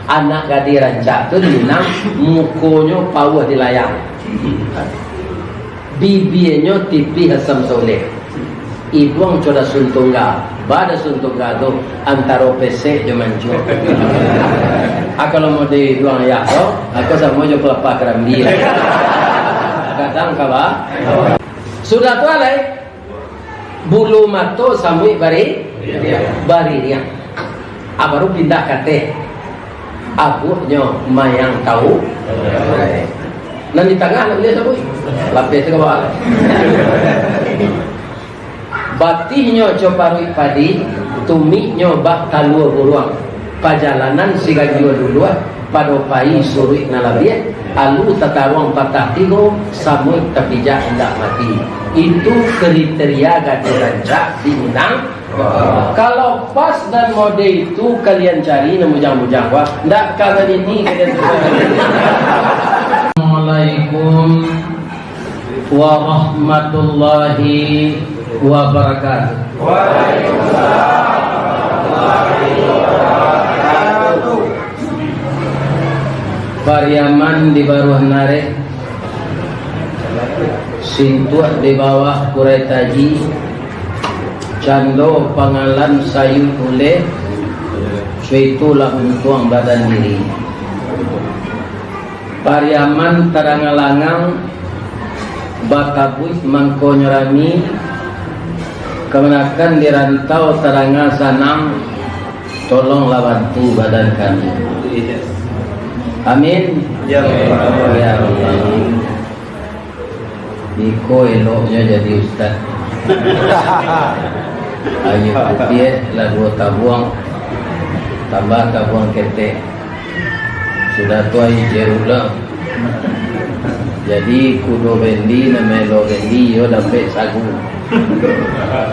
anak gadi rancak tu dinam mukonya pawah di layang, bibinya tipi Hasam Soleh, ibuang coda suntungga, bada suntungga tu antara pesek jaman jo. Kalau mau di duang ya tu, aku sama jo kelapa kerambi. Kadang kalah. Sudah tu alai bulu mato samui bari dia. Baru pindah kate. Abuhnya mayang tahu. Nanti tengah nak dia samui. Lapis ke bawah. Batihnya coparui padi, tuminya bak talua buruang. Pajalanan siga jiwa duluan pada pai surui nalabia alu tataruang patah tigo samui tapijak hendak mati. Itu kriteria gadi rancak di Minang. Kalau pas dan mode itu kalian cari nemujang-mujang wah ndak kalian ini kalian. Assalamualaikum warahmatullahi wabarakatuh. Waalaikumsalam. Pariaman di bawah nare, sintua di bawah kurai taji, cando pangalan sayur ule, suitulah untuang badan diri. Pariaman tarangalangang, bakabuit mangkonyorami, kemenakan dirantau taranga sanang, tolonglah bantu badan kami. Amin. Ya Allah. Iko eloknya jadi ustaz. Ayo putih lah 2 tabuang, tambah tabuang ketek. Sudah tua jerula. Jadi kudo bendi namelo bendi yo dapat sagu.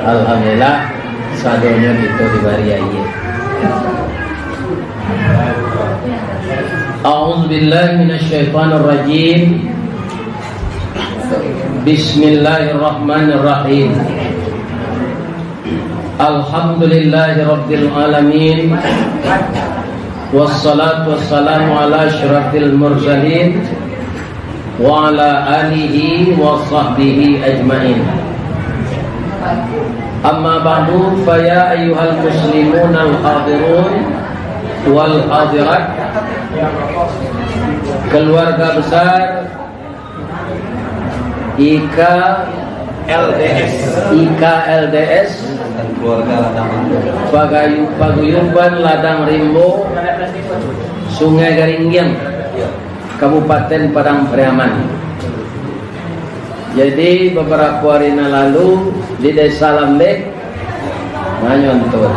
Alhamdulillah sadonya kita dibari aye. A'udzu billahi minasyaitonir rajim. Bismillahirrahmanirrahim. Alhamdulillahi rabbil alamin. Wassalatu wassalamu ala asyrafil mursalin wa ala alihi wa sahbihi ajmain. Amma ba'du fa ya ayyuhal muslimun al-hadirun wal hadirat, keluarga besar IKLDS Paguyuban Ladang Rimbo, Sungai Garinggiang, Kabupaten Padang Pariaman. Jadi beberapa hari lalu di Desa Lambek Manyontor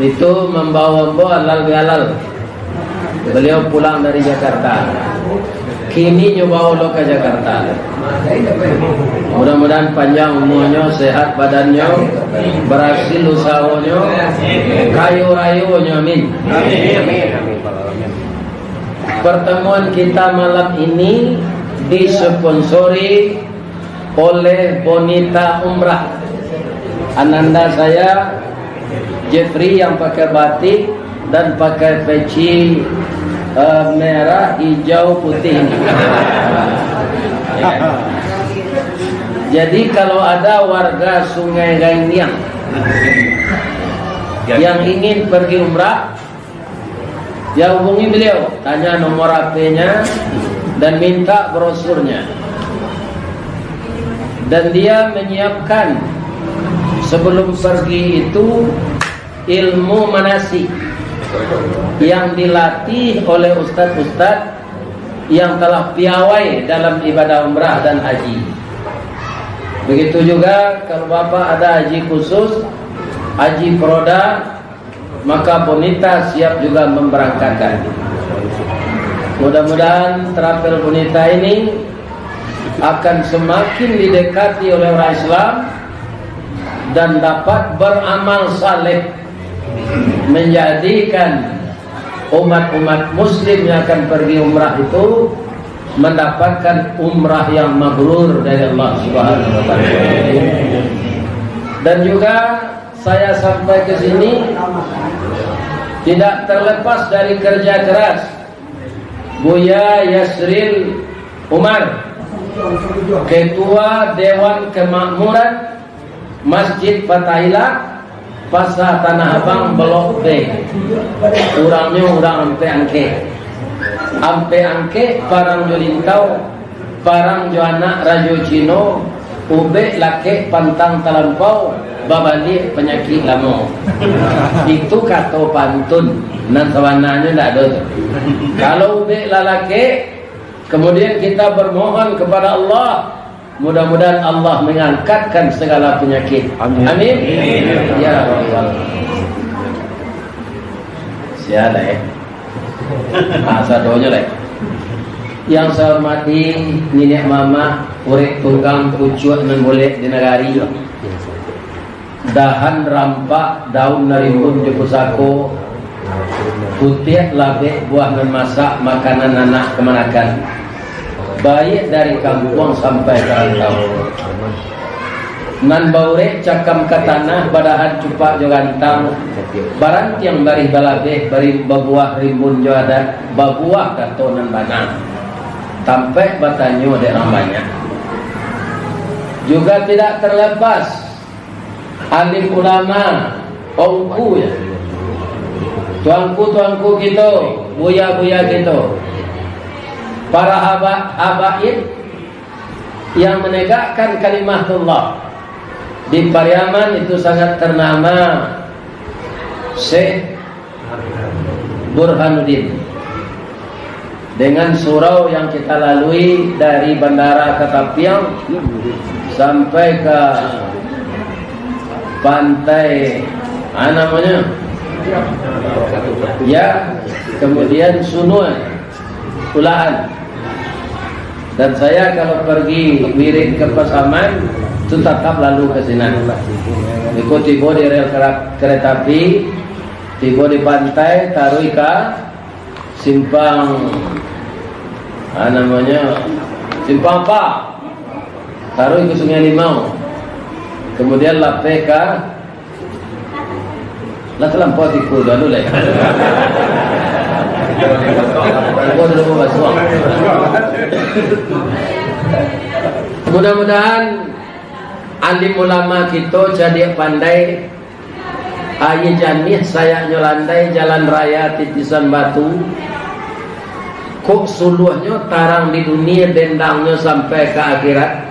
itu membawa halal. Beliau pulang dari Jakarta, kini nyoba lo ke Jakarta. Mudah-mudahan panjang umurnya, sehat badannya, berhasil usahanya, kayu-rayunya, amin. Pertemuan kita malam ini disponsori oleh Bonita Umrah. Ananda saya Jeffrey yang pakai batik dan pakai peci merah, hijau, putih. Jadi kalau ada warga Sungai Garinggiang yang ingin pergi umrah, dia hubungi beliau, tanya nomor HP-nya dan minta brosurnya. Dan dia menyiapkan sebelum pergi itu ilmu manasik yang dilatih oleh ustadz-ustadz yang telah piawai dalam ibadah umrah dan haji. Begitu juga kalau Bapak ada haji khusus, haji proda, maka Bonita siap juga memberangkatkan. Mudah-mudahan travel Bonita ini akan semakin didekati oleh orang Islam dan dapat beramal saleh, menjadikan umat-umat muslim yang akan pergi umrah itu mendapatkan umrah yang mabrur dari Allah Subhanahu wa taala. Dan juga saya sampai ke sini tidak terlepas dari kerja keras Buya Yasril Umar, Ketua Dewan Kemakmuran Masjid Fatahillah Pasar Tanah Abang Blok B. Urangnya urang ampe angke parang jolintau parang joanak rajo Cino ube lake pantang talampau babalik penyakit lamo. Itu kata pantun nan sawananya ndak ada. Kalau ube lalake kemudian kita bermohon kepada Allah, mudah-mudahan Allah mengangkatkan segala penyakit. Amin. Amin. Ya Allah. Siapa doanya leh. Yang saya hormati nenek mama, urek tunggang pucuat nan boleh di negari. Dahan rampak daun narimbun di pusako, putih labe buah nan masak makanan anak kemanakan. Baik dari kampung sampai ke rantau. Nan baure cakam ke tanah badahan cupak jo gantang. Barang yang bari balabeh bari babuah rimbun jo ada babuah kato nan banang. Sampai batanyo de banyak. Juga tidak terlepas alim ulama ongku ya. Tuanku kita, buya kita. Para habaib yang menegakkan kalimatullah di Pariaman itu sangat ternama Syekh Burhanuddin dengan surau yang kita lalui dari Bandara Katapiang sampai ke pantai namanya ya, kemudian Sunuan Pulaan. Dan saya kalau pergi wirid ke Pasaman itu tetap lalu ke sini. Tiba di rel kereta api, tiba di pantai, taruh ke simpang simpang apa? Taruh ke Sungai Limau. Kemudian lape ke terlampau tiku dulu lah. Mudah-mudahan alim ulama kita jadi pandai. Aye janih saya nyolandai jalan raya titisan batu. Kok suluhnya tarang di dunia, dendangnya sampai ke akhirat.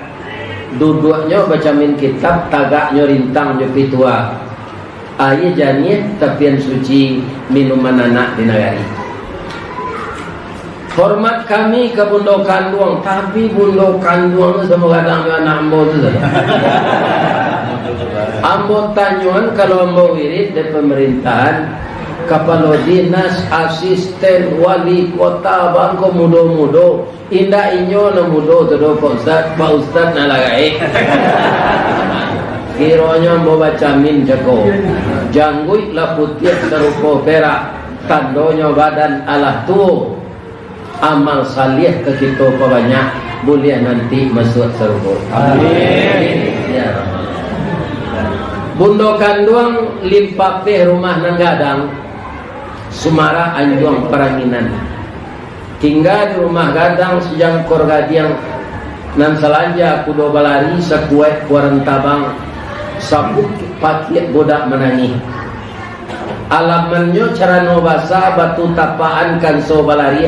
Duduknya baca min kitab, tagaknya rintang nyepi tua. Aye janih tapian suci minuman anak di negari. Hormat kami ke Bundo Kanduang, tapi Bundo Kanduang sama kadang anak ambo tu. Ambo tanyuan kalau ambo wirid di pemerintahan, kepala dinas, asisten, wali kota, bangko mudo-mudo, indah inyo na mudo todo Pak Ustad na lagai. Kironya ambo baca min jago, jangguit lah putih serupa perak, tandonya badan Allah tu. Amal salih ke kita banyak, boleh nanti masuk surga. Amin. Ya. Bundo Kanduang limpapeh rumah nang gadang, Sumara anjuang peranginan. Tinggal di rumah gadang sejangkor gadiang nan salanja kudo balari sakuat kuaran tabang sabuk pakiat bodak menangi. Alamannya cara no basa batu tapaan kan so balari.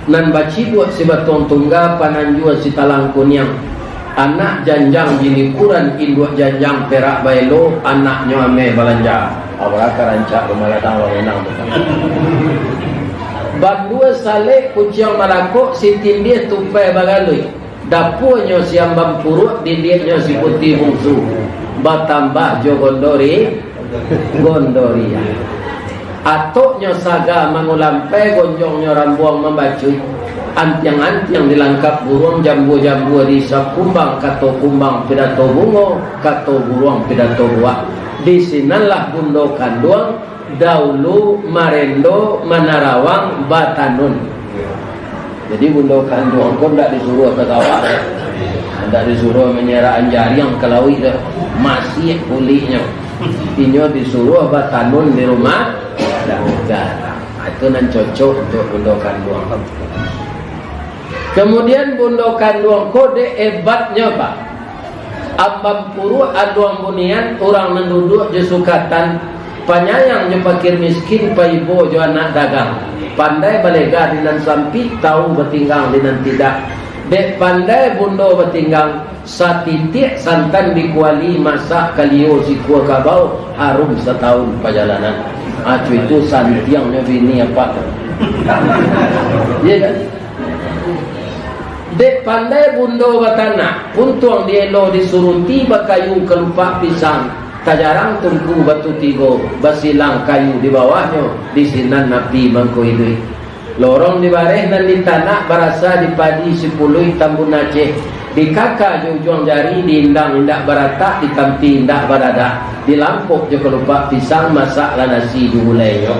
Nan baci buat si batong tungga pananjua si talang kunyang anak janjang jinikuran induk janjang perak bailo anaknya ame balanja awak rancak rumah ladang wenang bandua sale kuciang malako si tindih tupai bagalui dapurnya si ambang purut dindingnya si putih bungsu batambah jo gondori atoknya saga mangulampai gonjongnya rambuang membacu antiang-antiang dilangkap burung jambu-jambu di sakumbang kato kumbang pidato bungo kato buruang pidato buah. Di sinalah Bundo Kanduang Daulu Marendo Manarawang Batanun. Jadi Bundo Kanduang kau tidak disuruh ke sawah, tidak disuruh menyerah anjari yang kelawi masih kulitnya. istrinya disuruh batanun di rumah negara. Itu nan cocok untuk bundokan duang. Kemudian bundokan duang kode hebatnya Pak. Abang puru aduang bunian orang menduduk je sukatan panyayang je pakir miskin pa ibu je anak dagang. Pandai balega dinan sampi tahu bertinggang dinan tidak. Dek pandai bundo bertinggang satitik santan dikuali masak kalio si kuah kabau harum setahun perjalanan. Acu itu santiangnya bini apa? Iya kan? Dek pandai bundo batana puntuang dielo disuruh tiba kayu kelupak pisang tajarang tungku batu tigo basilang kayu di bawahnya di sinan napi mangko idui lorong di bareh dan di tanah barasa di padi sepuluh tambun Aceh di kakak jujung jari di indang indak barata di tampi indak barada di lampuk je kelupak pisang masak lah nasi di mulainya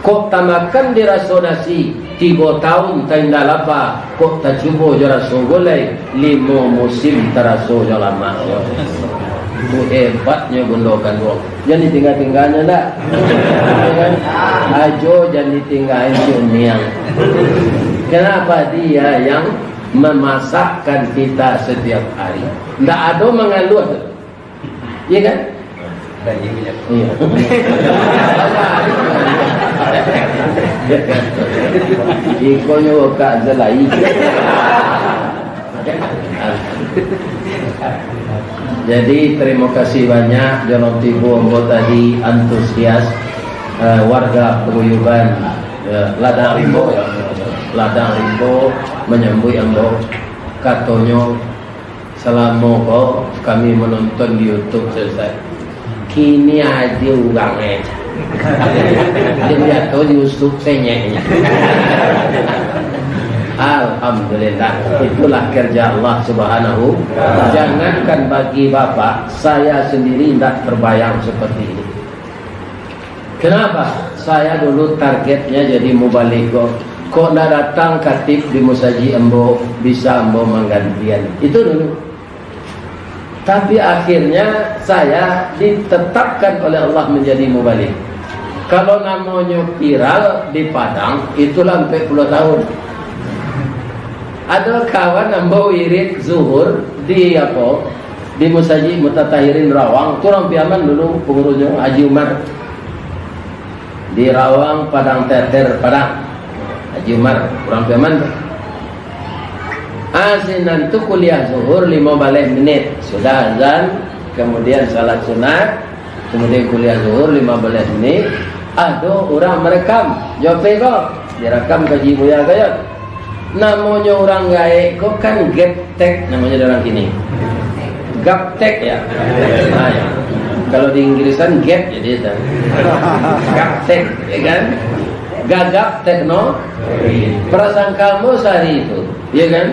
kok tamakan di raso nasi 3 tahun tainda lapa kok tak cuba je raso gulai 5 musim teraso je lama itu hebatnya bundokan duang jangan ditinggal-tinggalnya tak ajo jangan ditinggalin ciumiang. Kenapa dia yang memasakkan kita setiap hari tidak ada mengalut iya kan iya ikonya kak zelai. Jadi terima kasih banyak Jalan Tibu Ambo tadi antusias warga paguyuban Ladang Rimbo ya. Ladang Rimbo menyambut Ambo katonyo selama kau kami menonton di YouTube selesai kini aja urangnya dia jatuh diusuk senyeknya. Alhamdulillah, itulah kerja Allah Subhanahu. Jangankan bagi bapak, saya sendiri tidak terbayang seperti ini. Kenapa? Saya dulu targetnya jadi mubaligho. Kok tidak datang katib di Musaji Ambo bisa Ambo menggantian. Itu dulu. Tapi akhirnya saya ditetapkan oleh Allah menjadi mubaligh. Kalau namanya viral di Padang, itulah sampai 10 tahun. Ada kawan Ambo wirid zuhur di apa? Di Musaji Mutatahirin Rawang. Tu orang piaman dulu pengurusnya Haji Umar. Di Rawang Padang Teter Padang. Haji Umar orang piaman. Asinan tu kuliah zuhur 15 menit. Sudah azan, kemudian salat sunat, kemudian kuliah zuhur 15 menit. Ada orang merekam. Jawab kok. Direkam kaji buya kaya. Namanya orang gaek kok kan gaptek namanya orang kini. Gaptek ya. Nah, ya. Kalau di Inggrisan gap jadi itu. Gaptek ya kan? Gagap tekno. Perasaan kamu sehari itu, ya kan?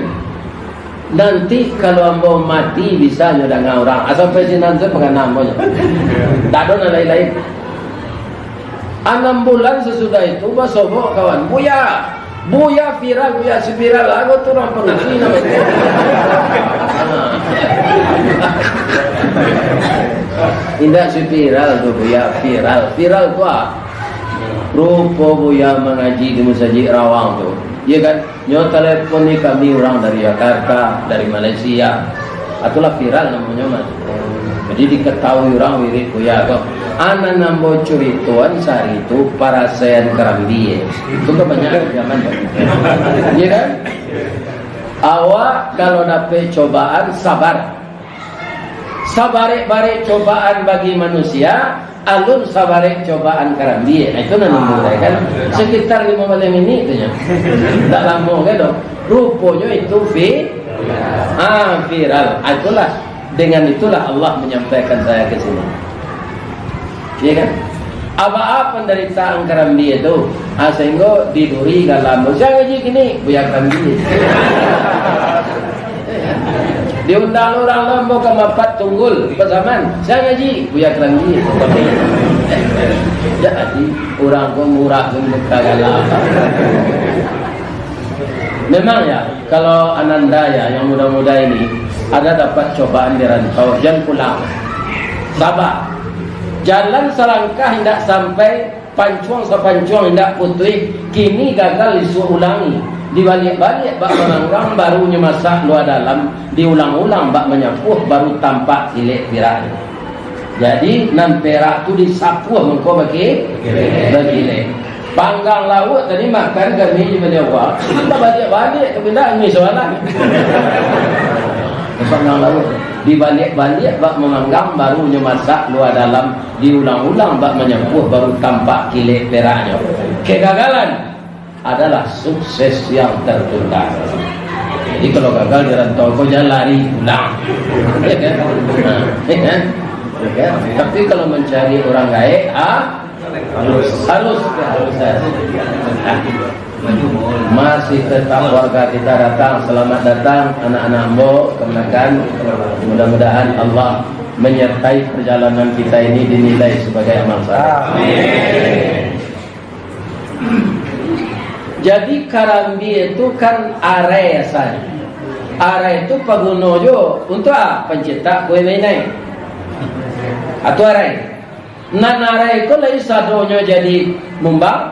Nanti kalau Ambo mati bisa nyodang orang. Asal presiden itu pengen namanya. Tak ada lain-lain. 6 bulan sesudah itu basobo kawan Buya viral, Buya viral aku tu orang pengusi namanya. Indah si viral tu Buya viral tu rupa Buya mengaji di Musaji Rawang tu. Ya kan? Nyo telepon ni kami orang dari Jakarta, dari Malaysia. Itulah viral namanya mas. Jadi diketahui orang wirid Buya kok. Anak nambo curituan sehari itu parasean kerambi. Itu kebanyakan zaman. Iya kan? Awak kalau dapat cobaan sabar. Sabarek-barek cobaan bagi manusia, alun sabarek cobaan kerambi. Itu namanya kan? Sekitar 15 menit itu nya. Tak lama kan dong. Rupanya itu viral. Itulah dengan itulah Allah menyampaikan saya ke sini. Ya kan? Apa-apa penderitaan kerambi itu sehingga diduri dalam saya ngaji gini Buya kerambi. Diundang orang Lombok ke Mapat Tunggul Pasaman saya ngaji Buya kerambi. Jadi orang kok murah gagal. Memang ya kalau Ananda ya yang muda-muda ini ada dapat cobaan di rantau jangan pulang. Sabar. Jalan selangkah hendak sampai, pancuang sepancuang hendak putih, kini gagal disuruh ulangi. Dibalik-balik bak menangrang barunya masak luar dalam, diulang-ulang bak menyapuh baru tampak kilik pirak. Jadi nan perak tu disapuh mengko bagi bagile. Panggang laut tadi makan kami je balik awak. Kita balik-balik ke benda ni soalan. Panggang laut dibalik-balik bak memanggang barunya masak luar dalam, diulang-ulang bak menyapuh baru tampak kilik peraknya. Kegagalan adalah sukses yang tertunda. Jadi kalau gagal di rantau kau jangan lari pulang, ya kan? Ya kan? Tapi kalau mencari orang gaib, harus. Masih tetap warga kita datang. Selamat datang anak-anak Mbok. Kemenakan. Mudah-mudahan Allah menyertai perjalanan kita ini dinilai sebagai amal saleh. Jadi karambi itu kan are asalnya. Are itu pagunojo untuk pencetak kue menai. Atau are. Nan are itu lai sadonyo jadi mumbang.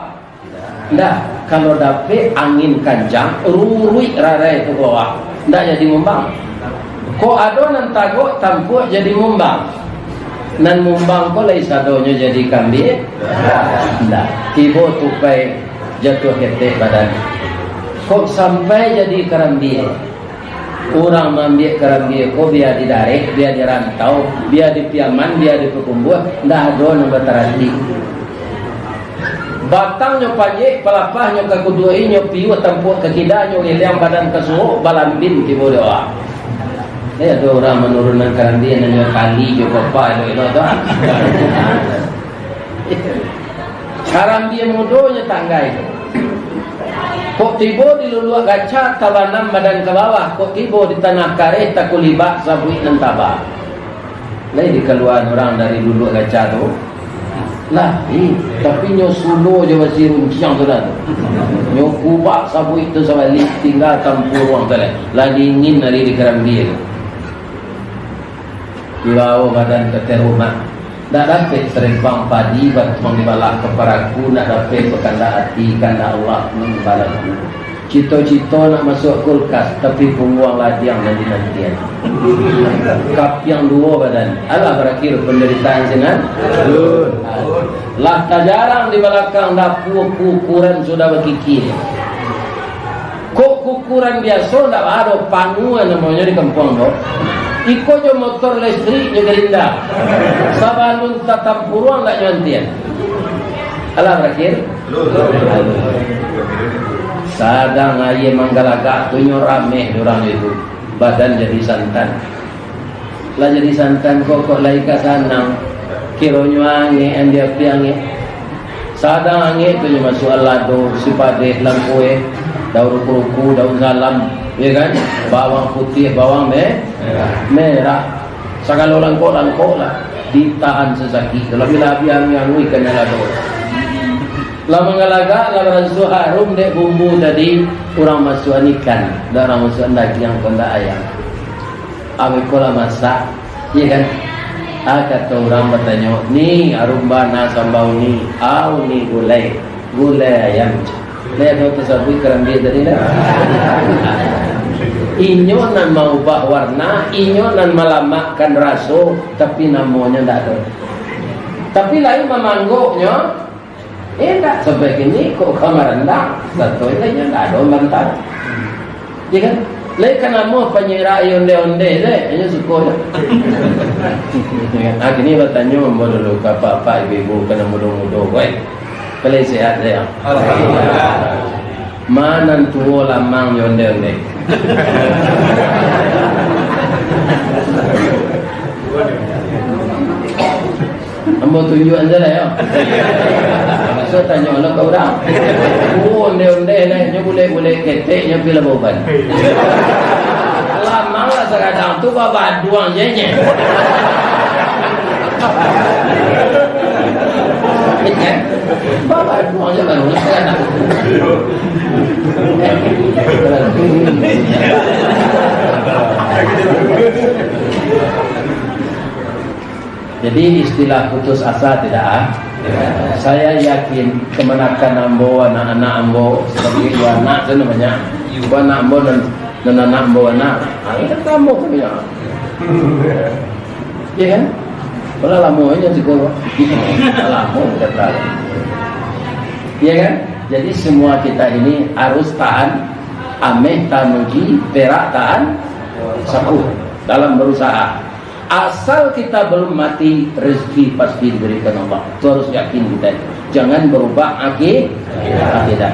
Ndak, kalau dapet angin kencang, rurui rare itu bawah. Ndak jadi mumbang. Ko ado nan tago tampuk jadi mumbang. Nan mumbang ko lai sadonyo jadi kambing. Ndak, tibo tupai jatuh ketek badan. Kok sampai jadi karambi? Orang ambil karambi kok biar didarik, biar dirantau, biar dipiaman, biar dipekumbuh, dah ada nombor terhati. Batangnya panjang, pelapahnya ke kuduinya piu tempuk ke kidanya hilang badan ke suhu balambin tibo doa. Ada orang menurunkan karambi nanya kali juga apa itu tu. Karambi mudonya tangga itu. Kok tibo di luluak gaca tabanam badan ke bawah, kok tibo di tanah kareh takulibak sabui dan tabak. Lain di keluar orang dari luluak gaca tu. Lah, tapi nyo sulu je masih runciang tu dah tu. Nyo kubak sabui tu sabalik tinggal campur orang tu lah. Lah dingin hari di kerambi tu. Di bawah badan ke terumah. Tak dapat serempang padi batuang dibalah keparaku, nak dapat berkanda hati kanda Allah membalasku. Cito-cito nak masuk kulkas tapi pembuang ladiang nanti-nantian. Kap yang dua badan. Alah berakhir penderitaan senang. Lah tak jarang di belakang dapur kukuran sudah berkikir. Kok kukuran biasa tak ada panguan namanya di kampung tu. Iko jo motor listrik jo gerinda. Sabalun tatampuruan tak nyantian. Alah berakhir. Sadang aye manggalaga tu nyo rame orang itu. Badan jadi santan. Lah jadi santan kok lai ka sanang. Kiro nyo ange andia piange. Sadang ange tu nyo masuk alado sipade langkoe. Daun ruku, daun salam, ya kan? Bawang putih, bawang merah. Segala langkok lah. Ditahan sesakit. Lebih-lebih yang ikan lado. Lama ngalaga, lama rasuh harum dek bumbu tadi orang masuk ikan, dan orang masuk daging yang konda ayam. Abi kola masak, ya kan? Kata orang bertanya, ni arumbana sambau ni, au ni gulai ayam. Lihat tu tersebut kerambi tadi lah. Inyo nan mau ubah warna, inyo nan melamakkan rasa, tapi namanya tak ada. Tapi lain memangguknya, tak sampai kini kok kamar rendah, satu ini tak ada bantal. Ya kan? Lain kan nama penyerah onde-onde deh, hanya suka. Kini bertanya membawa dulu ke apa ibu-ibu kena muda-muda, baik. Kalau sehat saya. Mana tua lamang onde-onde. Ambo tunjuk aja lah ya. Saya tanya Allah kau dah. Onde-onde ni, boleh ketek, nya pila beban. Lamang lah sekadang tu bapa duang je. Bapa duang je baru sekadang. Jadi istilah putus asa tidak Saya yakin kemenakan ambo, anak-anak ambo sebagai dua anak itu namanya. Dua anak ambo dan anak ambo anak. Ini kan kamu punya. Iya kan? Kalau lama aja sih kau. Lama kita tahu. Iya kan? Jadi semua kita ini harus tahan ameh tanuji perak tahan sapu dalam berusaha. Asal kita belum mati, rezeki pasti diberikan Allah. Itu harus yakin kita. Jangan berubah akidah.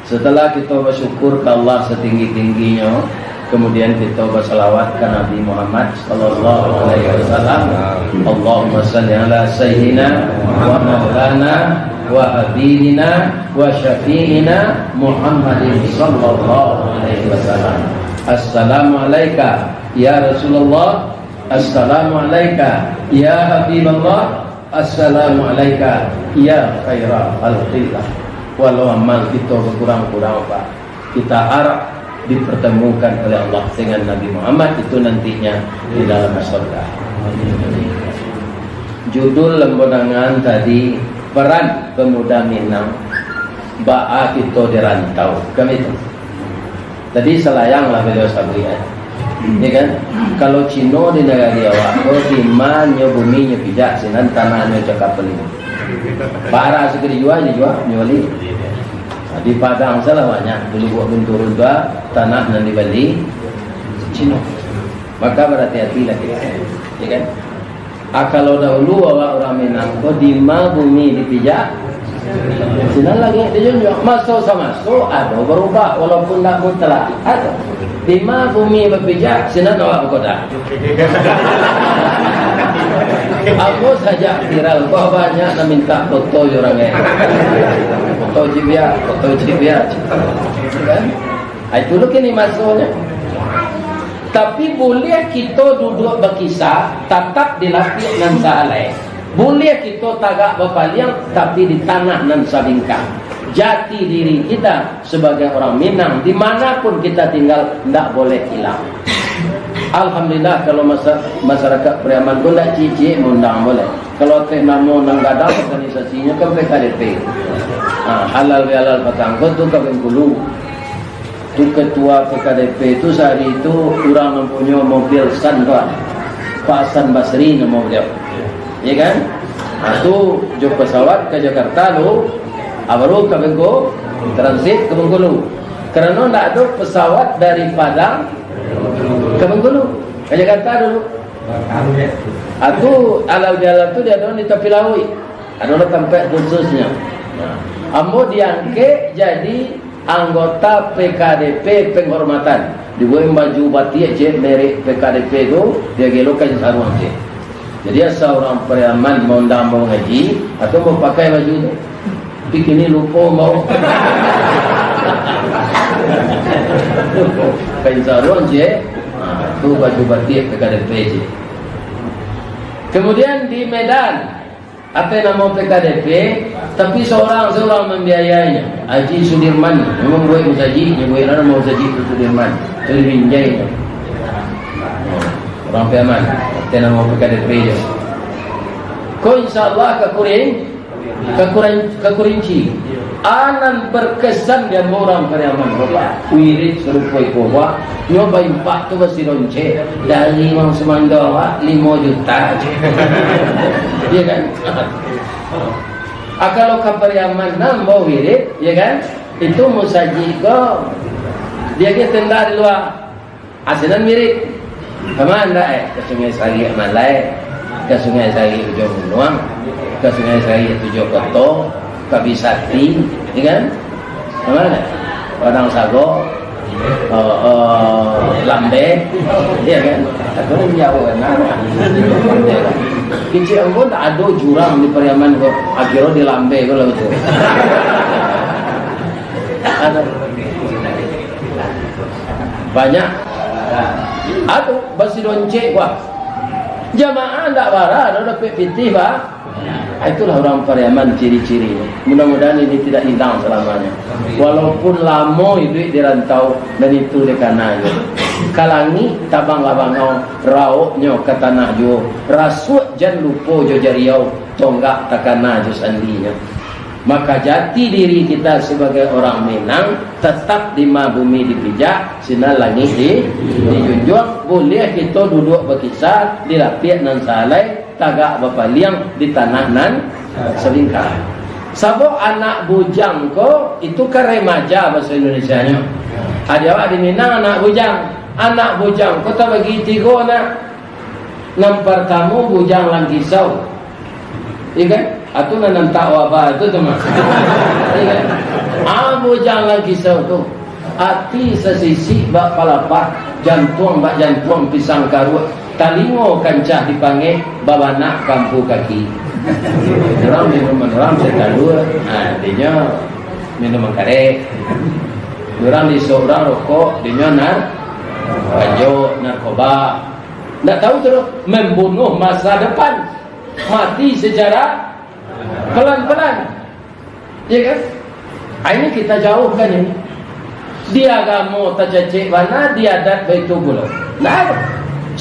Setelah kita bersyukur ke Allah setinggi-tingginya, kemudian kita bersalawat ke Nabi Muhammad sallallahu alaihi wasallam. Allahumma shalli ala sayyidina wa maulana wa habibina wa syafi'ina Muhammadin sallallahu alaihi wasallam. Assalamu alayka ya Rasulullah, assalamu alayka ya Habiballah, assalamu alayka ya khaira khalqillah. Walau amal kita kurang-kurang Pak, kita harap dipertemukan oleh Allah dengan Nabi Muhammad itu nantinya di dalam surga. Judul lembagaan tadi, peran pemuda Minang ba'a kita dirantau. Kami itu tadi selayanglah beliau sabrian. Ya kan? Kalau Cino di negara Jawa, di mana bumi nya pijak, sinan tanahnya cakap peling. Para segeri jual nyoli. Di Padang salah banyak dulu buat benturun juga tanah yang dibeli Cino. Maka berhati-hatilah kita. Ya kan? Kalau dahulu orang Minang di mana bumi dipijak, sinan lagi dijual masuk sama masuk ada berubah walaupun tak mutlak ada. Di mana bumi berpijak, sinan awak berkoda. Aku saja viral, kok banyak nak minta foto orangnya. Foto cibia. Kan? Itu loh kini masuknya. Tapi boleh kita duduk berkisah, tetap dilatih dengan saleh. Boleh kita tagak berpaliang, tapi di tanah nan sabingkang. Jati diri kita sebagai orang Minang dimanapun kita tinggal tidak boleh hilang. Alhamdulillah kalau masyarakat Priaman pun tidak cici mengundang boleh. Kalau namo nanggadang organisasinya ke PKDP. Halal bihalal patangkot tu ke Bengkulu. Tu ketua PKDP itu sehari itu orang mempunyai mobil Santuan. Pak Hasan Basri nama beliau. Ya kan? Itu jauh pesawat ke Jakarta lu. Baru ke Bengkulu, transit ke Bengkulu. Kerana tidak ada pesawat dari Padang ke Bengkulu, ke Jakarta dulu. Itu alau jalan tu dia ada di tepi laut, ada tempat khususnya. Ambo diangkat jadi anggota PKDP penghormatan. Dibuat baju batik je merek PKDP tu dia gelokan sarung je. Jadi seorang Priaman mau undang mau ngaji atau mau pakai baju tu. Kini lupa mau kain sarung je, tu baju batik PKDP je. Kemudian di Medan apa nama PKDP, tapi seorang membiayainya. Haji Sudirman, memang buat musaji, buat orang mau musaji itu Sudirman, itu Binjai. Orang Priaman, apa nama PKDP je. Kau insyaAllah ke Kurinci anan berkesan dia orang Priaman Bapak wirid serupoi kowa nyobain pak tu besi ronce dari Mang Semandawa 5 juta ya kan. Kalau ke Priaman nambah wirid ya kan itu musaji ko dia ke tenda di luar asinan wirid kemana ke Sungai Sari Malai, ke Sungai Sari Ujung Gunung, ke Sungai Sari Tujuh Koto, ke Bisati, ya kan? Mana? Padang Sago, Lambe, ya kan? Aku ni jauh kan? Kinci anggo tak ada jurang di Priaman ko, akhirnya di Lambe ko lah betul. Ada banyak. Aduh, basi donce gua. Jamaah tak barah, ada dapat fitih bah. Itulah orang Priaman ciri-ciri. Mudah-mudahan ini tidak hilang selamanya. Walaupun lama itu dirantau dan itu dekananya. kalangi tabang labangau rauknya ke tanah jo rasut jan lupo jo jariau tonggak takana jo sandinya. Maka jati diri kita sebagai orang Minang tetap di bumi dipijak, sinar langit dijunjung. Boleh kita duduk berkisar di lapiat nan salai, tagak bapaliang di tanah nan selingkar. Sabok anak bujang ko itu kan remaja bahasa Indonesianya. Ada awak di Minang anak bujang. Anak bujang ko tak bagi tiga anak. Nampar tamu bujang lang kisau. Iya atau nanam takwabah itu teman. Iya. Bujang lang kisau tu. Ati sesisi bak palapa, jantung bak jantung pisang karut. Talingo kancah dipanggil babana kampu kaki. Orang minuman orang sekalua, artinya minuman karek. Orang di seorang rokok, dia banjo, narkoba. Tak tahu terus membunuh masa depan, mati secara pelan-pelan. Ya kan? Ini kita jauhkan ini. Dia agama tak cecek mana, dia adat baitu gula. Nah,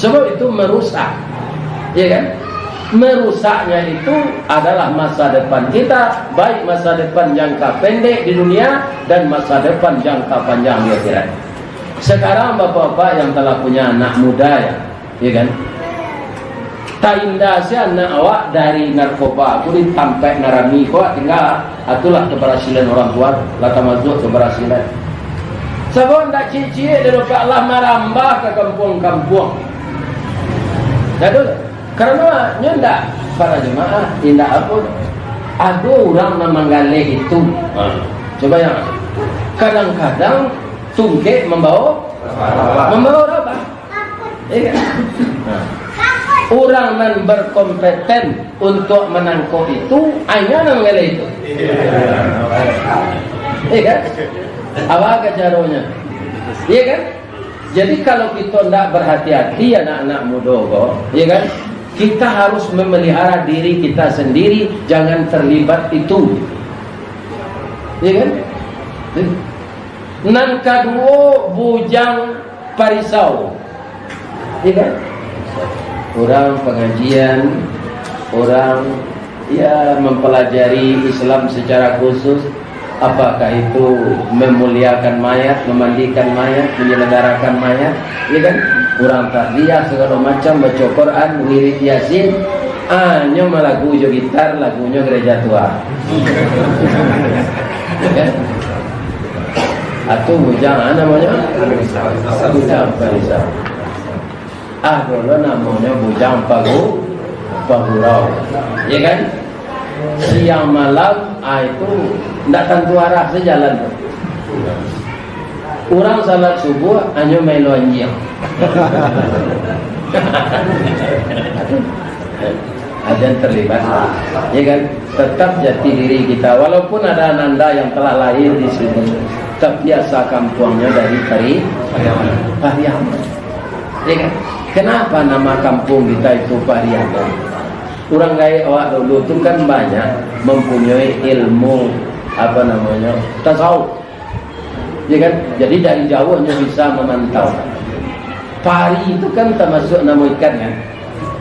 sebab itu merusak. Ya kan? Merusaknya itu adalah masa depan kita, baik masa depan jangka pendek di dunia dan masa depan jangka panjang di akhirat. Sekarang bapak-bapak yang telah punya anak muda ya kan? Tak indah sih anak awak dari narkoba aku ditampek narami kau tinggal itulah keberhasilan orang tua, lata masuk keberhasilan. Sebab tak cici dari Allah merambah ke kampung-kampung. Jadul. Karena nyenda para jemaah indah apa? Ada orang namanggaleh itu. Coba yang kadang-kadang tungke membawa apa? Iya. Orang yang berkompeten untuk menangkap itu, hanya namanggaleh itu. Iya kan? Apa caranya? Iya kan? Jadi kalau kita tidak berhati-hati anak-anak muda kok, iya kan? Kita harus memelihara diri kita sendiri, jangan terlibat itu. Ya kan? Nan kedua bujang parisau. Ya kan? Orang pengajian, orang ya mempelajari Islam secara khusus. Apakah itu memuliakan mayat, memandikan mayat, menyelenggarakan mayat, ya kan? Kurang takziah segala macam, baca Quran, wirid Yasin, nyo lagu jo gitar, lagunya gereja tua. Ya? Atau bujang namanya? Bujang parisau. Dulu namanya bujang pagurau, ya kan? Siang malam itu tidak tentu arah sejalan. Orang salat subuh hanya melo anjing. Ada terlibat, ya kan? Tetap jati diri kita, walaupun ada ananda yang telah lahir di sini, terbiasa kampungnya dari Pariaman. Ya kan? Kenapa nama kampung kita itu Pariaman? Orang gaya awak dulu itu kan banyak mempunyai ilmu tasawuf, ya kan? Jadi dari jauh hanya bisa memantau. Pari itu kan termasuk nama ikan kan?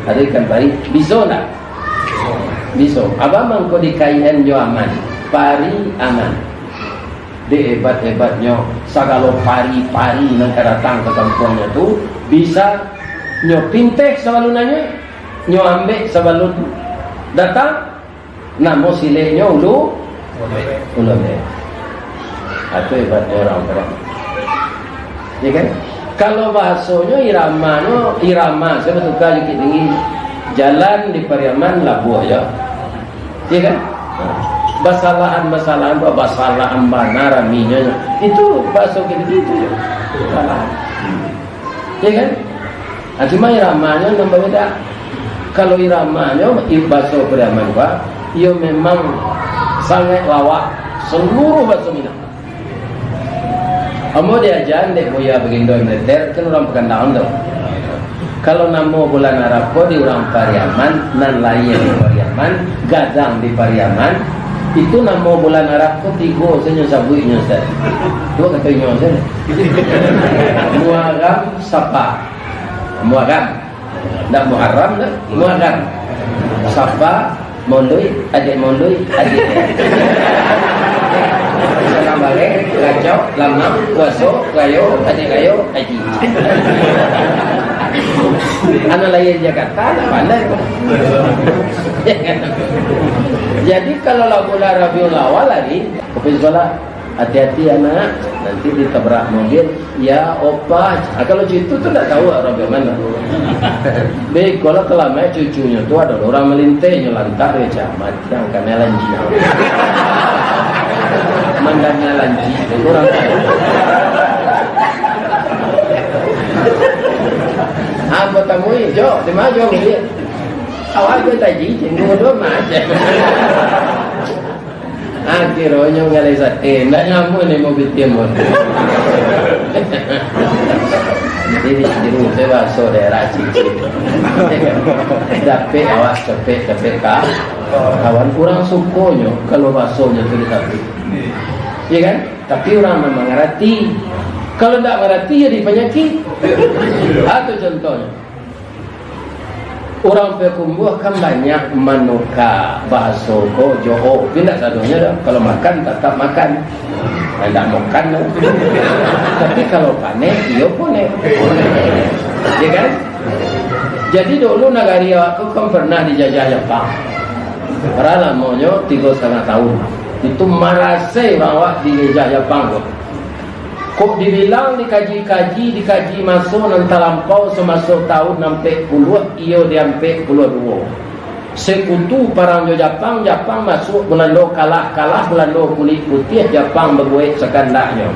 Ada ikan pari, biso nak? Biso. Abang mangko di KIN jo aman, pari aman. Di hebat-hebatnya, sagalo pari-pari yang datang ke kampungnya tu bisa nyo pinteh selalu nanya. Nyo ambek sebelum datang namo silenya ulu atau hebat orang ya kan? Kalau bahasanya irama saya betul kali tinggi jalan di Pariaman Labuh ya kan? Basalahan banaraminya itu bahasa gitu ya ya kan? Cuma iramanya nambah beda. Kalau iramanya bahasa Pariaman Pak, ia memang sangat lawak seluruh bahasa Minang. Amo diajan dek boya begindo militer kan orang Pekanbaru tu. Kalau nama bulan Arab ko di orang Pariaman, nan lain di Pariaman, gadang di Pariaman, Itu nama bulan Arab ko tigo senyo sabuinya Ustaz. Dua kata inyo Ustaz. Muharram Safa. Muharram. Ndak Muharram dah. Muharram. Safa Mondoi, adik Mondoi, adik. Salam balik, kacau, lama, puaso, kayo, adik kayo, haji. Anak lain Jakarta, tak pandai. Jadi kalau bulan Rabiul Awal lagi, kopi sekolah, hati-hati anak, nanti ditabrak mobil. Ya opa, kalau cucu tu tak tahu Rabiul mana. Baik, kalau telah main cucunya tu ada orang melintai nyelantar ya camat yang kena lanji. Mandangnya lanji, orang tahu. Apa temui, Jo, di mana Jo dia? Awal gue taji, tinggal dua macam. Akhirnya ngalai sate, ndak nyamuk ni mobil timur. Jadi di rumah saya baso daerah cici. Dapat awas cepet kah? Kawan kurang sukonya kalau basonya tu ditapi. Ya kan? Tapi orang memang ngerti. Kalau tak ngerti jadi penyakit. Atau contohnya, orang pekumbuh kan banyak manuka baso ko joho. Tidak sadonya dah. Kalau makan tetap makan. Tidak makan dah. Tapi kalau panen, dia panen. Ya kan? Jadi dulu negara aku kan pernah dijajah Jepang. Pernah lamanya 3,5 tahun. Itu marasai orang awak dijajah Jepang kok. Kok dibilang dikaji masuk nanti lampau semasuk tahun sampai puluh, iyo sampai puluh 2. Sekutu parang Jepang masuk bulan lo kalah bulan lo kulit putih Jepang berbuat sekandaknya.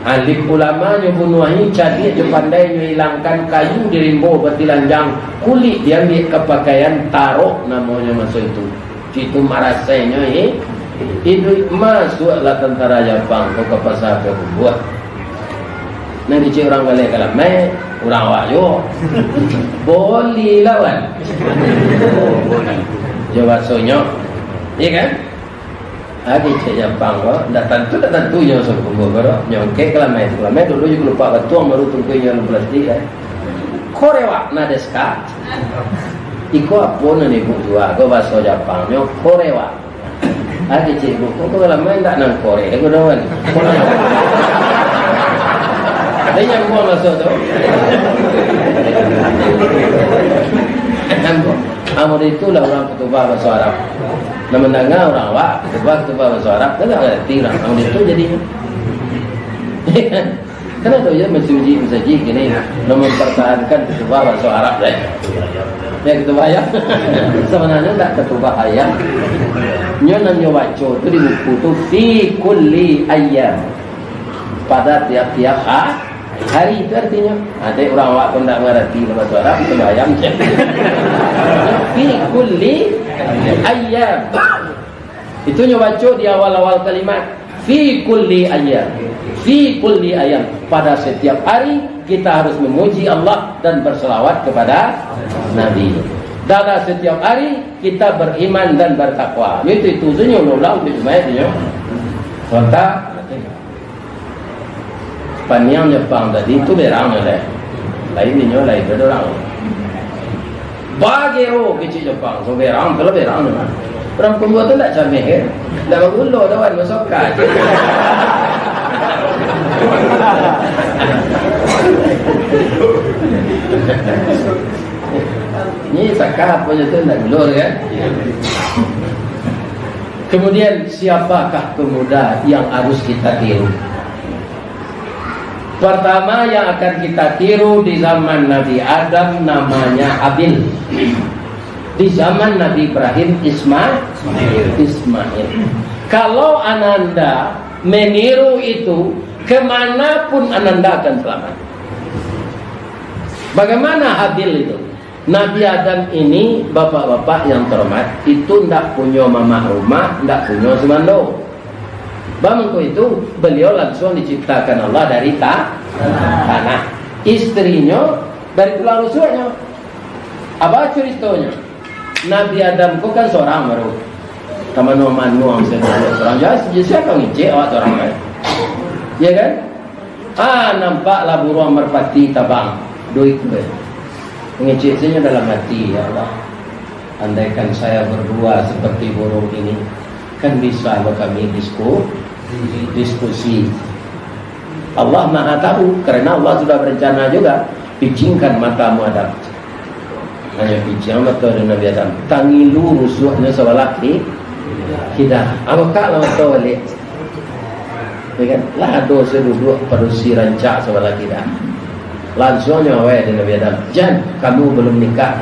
Alim ulama nyo bunuahi cadi je pandai nyo hilangkan kayu di rimbo betilanjang kulit dia ambil kepakaian taruh namanya masa itu. Itu marasainya itu masuklah tentara Jepang ke pasar ke buat. Nanti cik orang galak kalau mai orang wayo boleh lawan. Jawab sonyo, iya kan? Adi cik Jepang kok, dah tentu yang sokong koro, nyongke kalau mai dulu juga lupa betul baru tunggu yang plastik kan. Korewa nadeska. Iko apa nih bu dua, kau bahasa Jepang, nyong korewa. Adi cik bu, kau kalau mai tak nang Korea, kau dah kan? Ada yang buang masuk tu. Amor itulah orang ketubah bahasa Arab. Nama mendengar orang awak ketubah bahasa Arab, tak ada tirang. Amor itu jadinya. Kenapa dia mensuji gini, mempertahankan ketubah bahasa Arab dah. Yang ketubah ayam, sebenarnya tak ketubah ayam. Nyonan nyobaco tu di buku tu fi kulli ayyam. Pada tiap-tiap hari itu artinya ada orang awak pun tak mengerti bahasa Arab itu ayam je. Fi kulli ayyam. Itu nyobaco di awal-awal kalimat fi kulli ayyam. Fi kulli ayyam. Pada setiap hari kita harus memuji Allah dan berselawat kepada Nabi. Dalam setiap hari kita beriman dan bertakwa. Itu senyum ulang itu cuma itu. Contoh Paniang Jepang tadi itu berang lah, lain berang. Bagero kecil Jepang, so berang, kalau berang mana? Orang pembuat tu tak camih, dah bergulung dah masuk kaj. Ni sakap punya tu nak gulung kan? Kemudian siapakah pemuda yang harus kita tiru? Pertama yang akan kita tiru di zaman Nabi Adam namanya Abil. Di zaman Nabi Ibrahim Ismail. Kalau Ananda meniru itu, kemanapun Ananda akan selamat. Bagaimana Abil itu? Nabi Adam ini bapak-bapak yang terhormat, itu tidak punya mama rumah, tidak punya semando. Bangku itu beliau langsung diciptakan Allah dari tanah. Istrinya dari tulang rusuknya. Apa ceritanya? Nabi Adam itu kan seorang baru. Kamanu-manu saya orang jadi siapa ngicik awak orang lain, ya kan? Nampaklah burung merpati tabang duit gue. Ngicik saya dalam hati, ya Allah, andaikan saya berdua seperti burung ini, kan bisa lo kami diskusi. Allah Maha tahu, karena Allah sudah berencana juga. Picingkan matamu Adam, hanya picing betul dengan Nabi Adam. Tangilu rusuhnya sewalaki kita. Apakah lama tahu balik? Kan? Lah dosa duduk parusi rancak sewalaki dah. Langsungnya awal dengan Nabi Adam. Jan, kamu belum nikah.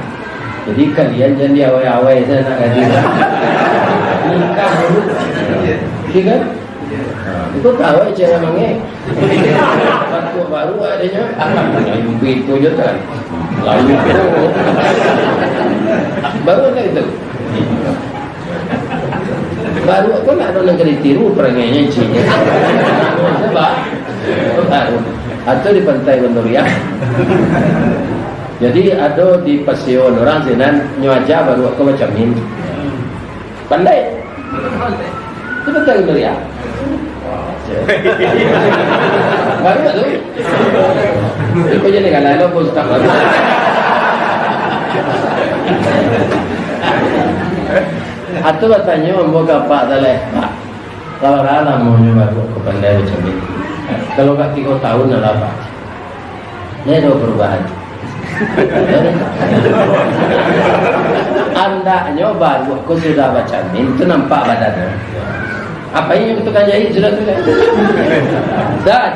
Jadi kalian jangan awal-awal saya nak gaji nikah dulu, kan? Itu tahu aja namanya. Waktu baru adanya, itu je kan. Lalu baru ada itu. Baru aku nak ada negeri tiru perangainya cinya. Sebab baru. Atau di pantai Gondorian. Jadi ada di pasion orang senan nyaja baru aku macam ini. Pandai. Itu betul Gondorian. Baru tu. Itu jadi kalau ada pun tak baru. Atau bertanya membuka Pak Daleh, Pak, kalau rana mau nyoba ke pandai macam ini, kalau kat 3 tahun dah Pak, ni ada perubahan. Anda nyoba aku sudah macam ini, itu nampak badannya. Apa yang tukang jahit sudah tu kan? Dah,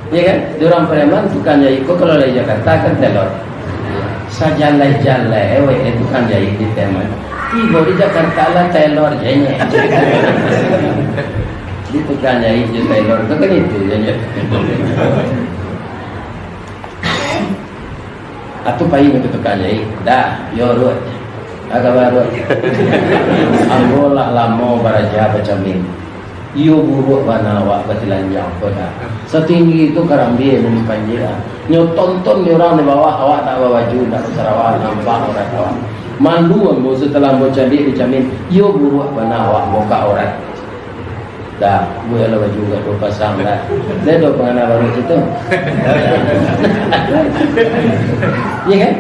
ya kan? Diorang preman tukang jahit. Kau kalau dari Jakarta kan telur. Sajalai-jalai, tukang jahit di teman. Tiba di Jakarta lah telur jahit. Di tukang jahit je telur. Kau kan itu je. Atau payung itu tukang jahit. Dah, yorut. Agak baru Anggolah lama baraja macam ini. Iyo buruk mana awak batilanjang pada setinggi itu karambi yang panjira. Nyo tonton ni orang di bawah awak tak bawa baju tak Sarawak nampak orang awak. Mandu ambo setelah ambo cari dijamin iyo buruk mana awak muka orang. Dah, gue lah baju gak dua pasang dah. Saya dah pengenal baru itu. Iya kan?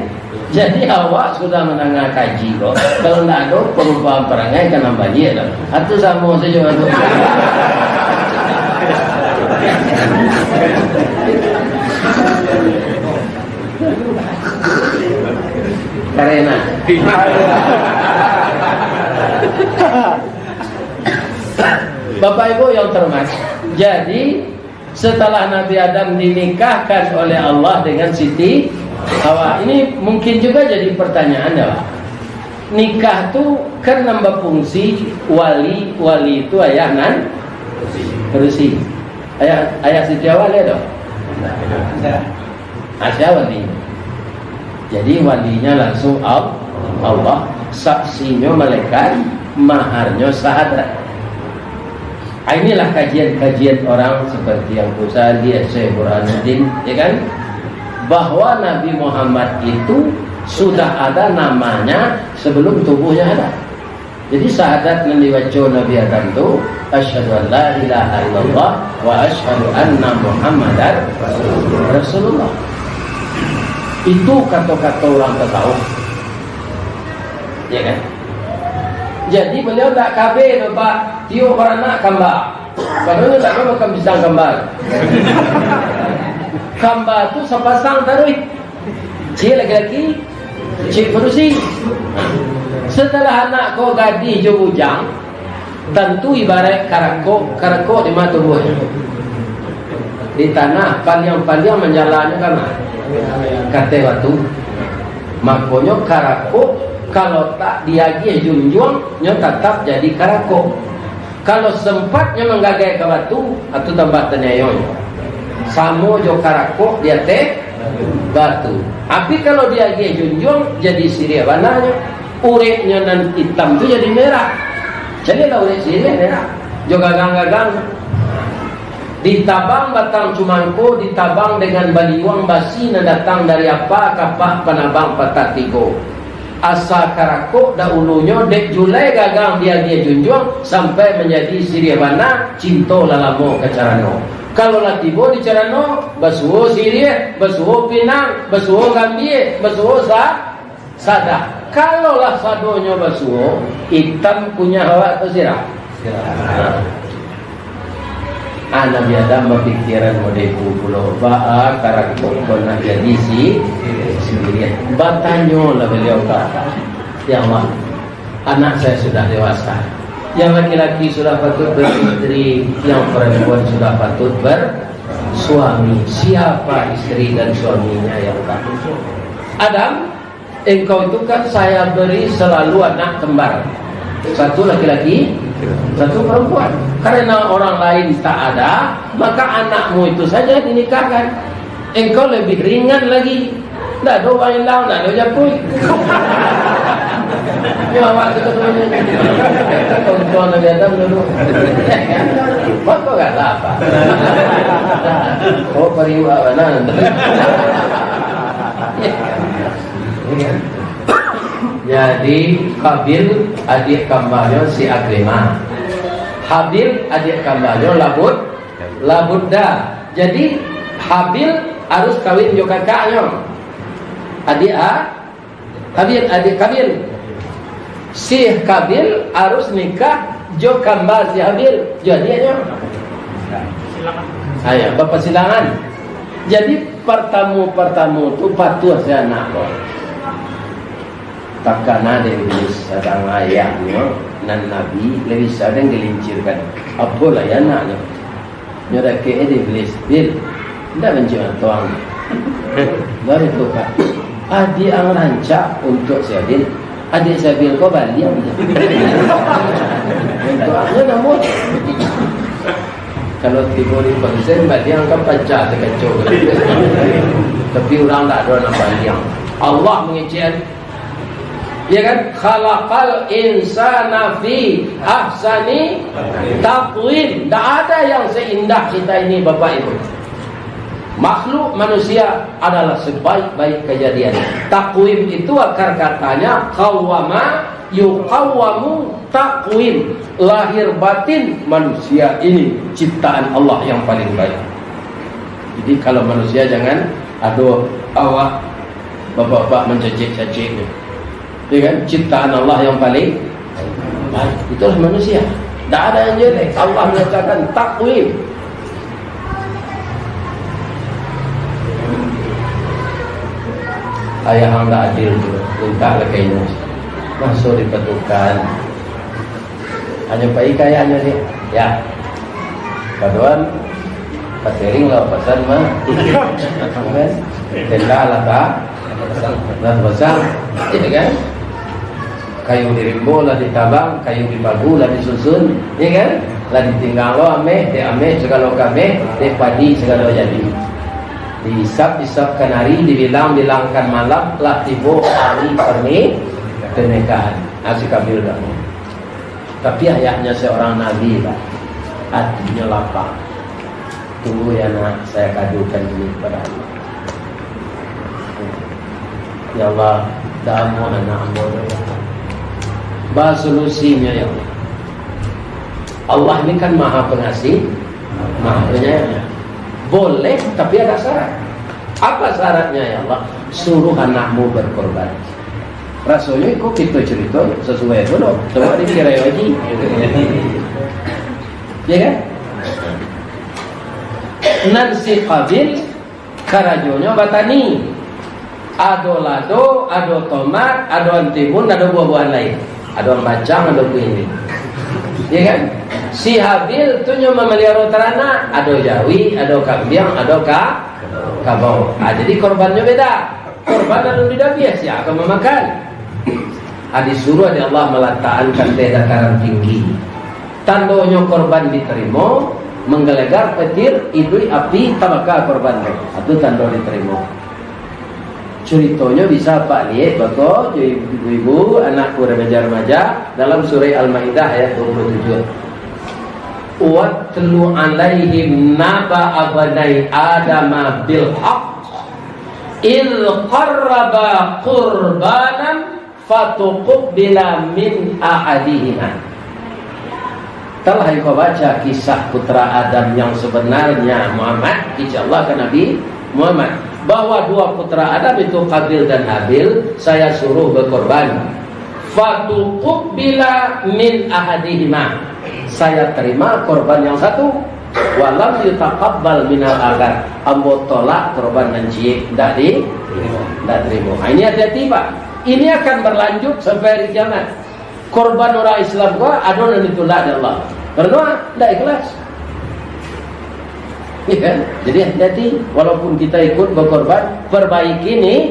Jadi awak sudah menengah kaji kok. Kalau tak ada perubahan perangai kan nambah dia lah. Atau sama saja ada. Karena Bapak Ibu yang terhormat, jadi setelah Nabi Adam dinikahkan oleh Allah dengan Siti Hawa, ini mungkin juga jadi pertanyaan ya Pak. Nikah tu kan nambah fungsi wali itu ayah nan berusi. Ayah Siti Hawa ada dong. Asya wali. Jadi walinya langsung Allah, saksinya malaikat, maharnya syahadat. Inilah kajian-kajian orang seperti yang Ghazali, Syekh Burhanuddin, ya kan? Bahwa Nabi Muhammad itu sudah ada namanya sebelum tubuhnya ada. Jadi syahadat yang dibaca Nabi Adam itu asyhadu an la ilaha illallah wa asyhadu anna Muhammadar Rasulullah. Itu kata-kata orang tasawuf. Ya kan? Jadi beliau tak kabeh Bapak tiup beranak gambar. Padahal tak ada makan pisang gambar. Gambar tu sepasang taruh. Cik laki-laki, cik berusi. Setelah anak kau gadis je bujang, tentu ibarat karakok di mata buah. Di tanah paliang-paliang menjalannya kan kata batu. Makanya karakok kalau tak diagih junjung, nya tetap jadi karakok. Kalau sempatnya menggagai ke batu, atau tambah tenyayonya. Samo jo karakok dia teh batu. Tapi kalau diagih junjung, jadi siria bananya. Ureknya dan hitam tu jadi merah. Jadi lah urek siria merah. Jo gagang-gagang. Ditabang batang cumangko, ditabang dengan baliwang basi na datang dari apa kapak panabang patatiko. asa karakuk dahulunya dek julai gagang dia junjung sampai menjadi siriwana cinta lalamo kecarano. Kalau lah tiba di carano basuh siria, basuh pinang, basuh gambie, basuh sada. Kalau lah sadonya basuh hitam punya hawa atau sirah? Nabi Adam berpikiran model pulau ba'a karakter kona jadi sendirian. Batanyo lah beliau kata, ya Allah, anak saya sudah dewasa, yang laki-laki sudah patut beristri, yang perempuan sudah patut bersuami. Siapa istri dan suaminya yang tak? Adam, engkau itu kan saya beri selalu anak kembar, satu laki-laki, satu perempuan. Karena orang lain tak ada, maka anakmu itu saja dinikahkan. Engkau lebih ringan lagi. Tak ada orang lain, tak ada jakui. Ya, waktu ketuanya. Contoh Nabi Adam dulu. Kau kata apa? Oh, periwanan. Jadi Habil adik kembarnya si Akrimah, Habil adik kembarnya Labudda. Jadi Habil harus kawin jo kakaknya, adik Habil adik Kabil. Si Kabil harus nikah jo kembar si Habil, jo adiknya. Ayo bapak silangan. Jadi pertamu tu patuh si anak kau. Takkan ada iblis sedang ayahnya dan Nabi lebih sedang gelincirkan. Apalah ya anaknya? Nyoda ke iblis bil, tidak mencium tuang. Baru tu pak, adik ang rancak untuk Sabil, adik Sabil kau balik. Tuangnya namun. Kalau tiba di pensen, balik angkat pecah terkecoh. Tapi orang tak ada nak balik. Allah mengecil. Ya kan, khalaqal insana fi ahsani taqwim. Tak ada yang seindah kita ini Bapak Ibu. Makhluk manusia adalah sebaik-baik kejadian. Taqwim itu akar katanya qawwama yuqawwamu taqwim. Lahir batin manusia ini ciptaan Allah yang paling baik. Jadi kalau manusia jangan awak bapak-bapak mencecek-ceceknya. Ya kan? Ciptaan Allah yang paling baik. Itulah manusia. Tak ada yang jelek. Allah menyatakan takwim. Ayah anda adil tu. Minta lah kayaknya. Masuk dipetukan. Hanya Pak Ika ya, hanya dia. Ya. Paduan. Patering lah pesan mah. Tenda lah tak. Lah pasang. Ya kan? Kayu dirimbo lah ditabang, kayu dibagu lah disusun, ya kan? Lah ditinggal lo ame, segala kame, padi segala jadi. Dihisap kanari, dilangkan malam, lah tibo hari pernikahan. Asik Kabil kamu. Tapi ayahnya seorang nabi lah, hatinya lapang. Tunggu ya nak, saya kadukan ini kepada Allah. Ya Allah, damu anak hamba ya Allah. Bahas solusinya ya Allah. Allah ini kan maha pengasih, maha penyayang. Boleh, tapi ada syarat. Apa syaratnya ya Allah? Suruh anakmu berkorban. Rasanya kok kita cerita sesuai dulu. Coba dikira lagi. Ya kan? Nansi Qabil karajonya batani. Ado lado, ado tomat, ado antimun, ado buah-buahan lain. Ado bacang, ado kuini. Ya kan? Si Habil tu nyo memelihara ternak, ado jawi, ado kambing, ado kabau. Jadi korbannya beda. Korban ado beda biasa akan memakan. Disuruh di Allah meletakkan teh dataran tinggi. Tandanya korban diterima, menggelegar petir, idui api tabaka korban. Itu tanda diterima. Ceritanya bisa Pak lihat bako ibu-ibu anakku remaja-remaja dalam surah Al-Maidah ayat 27. Watlu alaihim naba abanai adama bil haqq il qarraba qurbanan fatuqbila min ahadihima. Telah kau baca kisah putra Adam yang sebenarnya Muhammad, kisah Allah ke Nabi Muhammad, bahwa dua putra Adam itu Qabil dan Habil saya suruh berkorban. Fatuqbila min ahadihima, saya terima korban yang satu. Walam yutaqabbal minal akhar, ambo tolak korban nanti tidak terima. Ini hati-hati Pak. Ini akan berlanjut sampai hari kiamat. Korban orang Islam gua adonan ditolak oleh Allah. Karena tidak ikhlas. Ya kan? Jadi hati-hati, walaupun kita ikut berkorban, perbaiki nih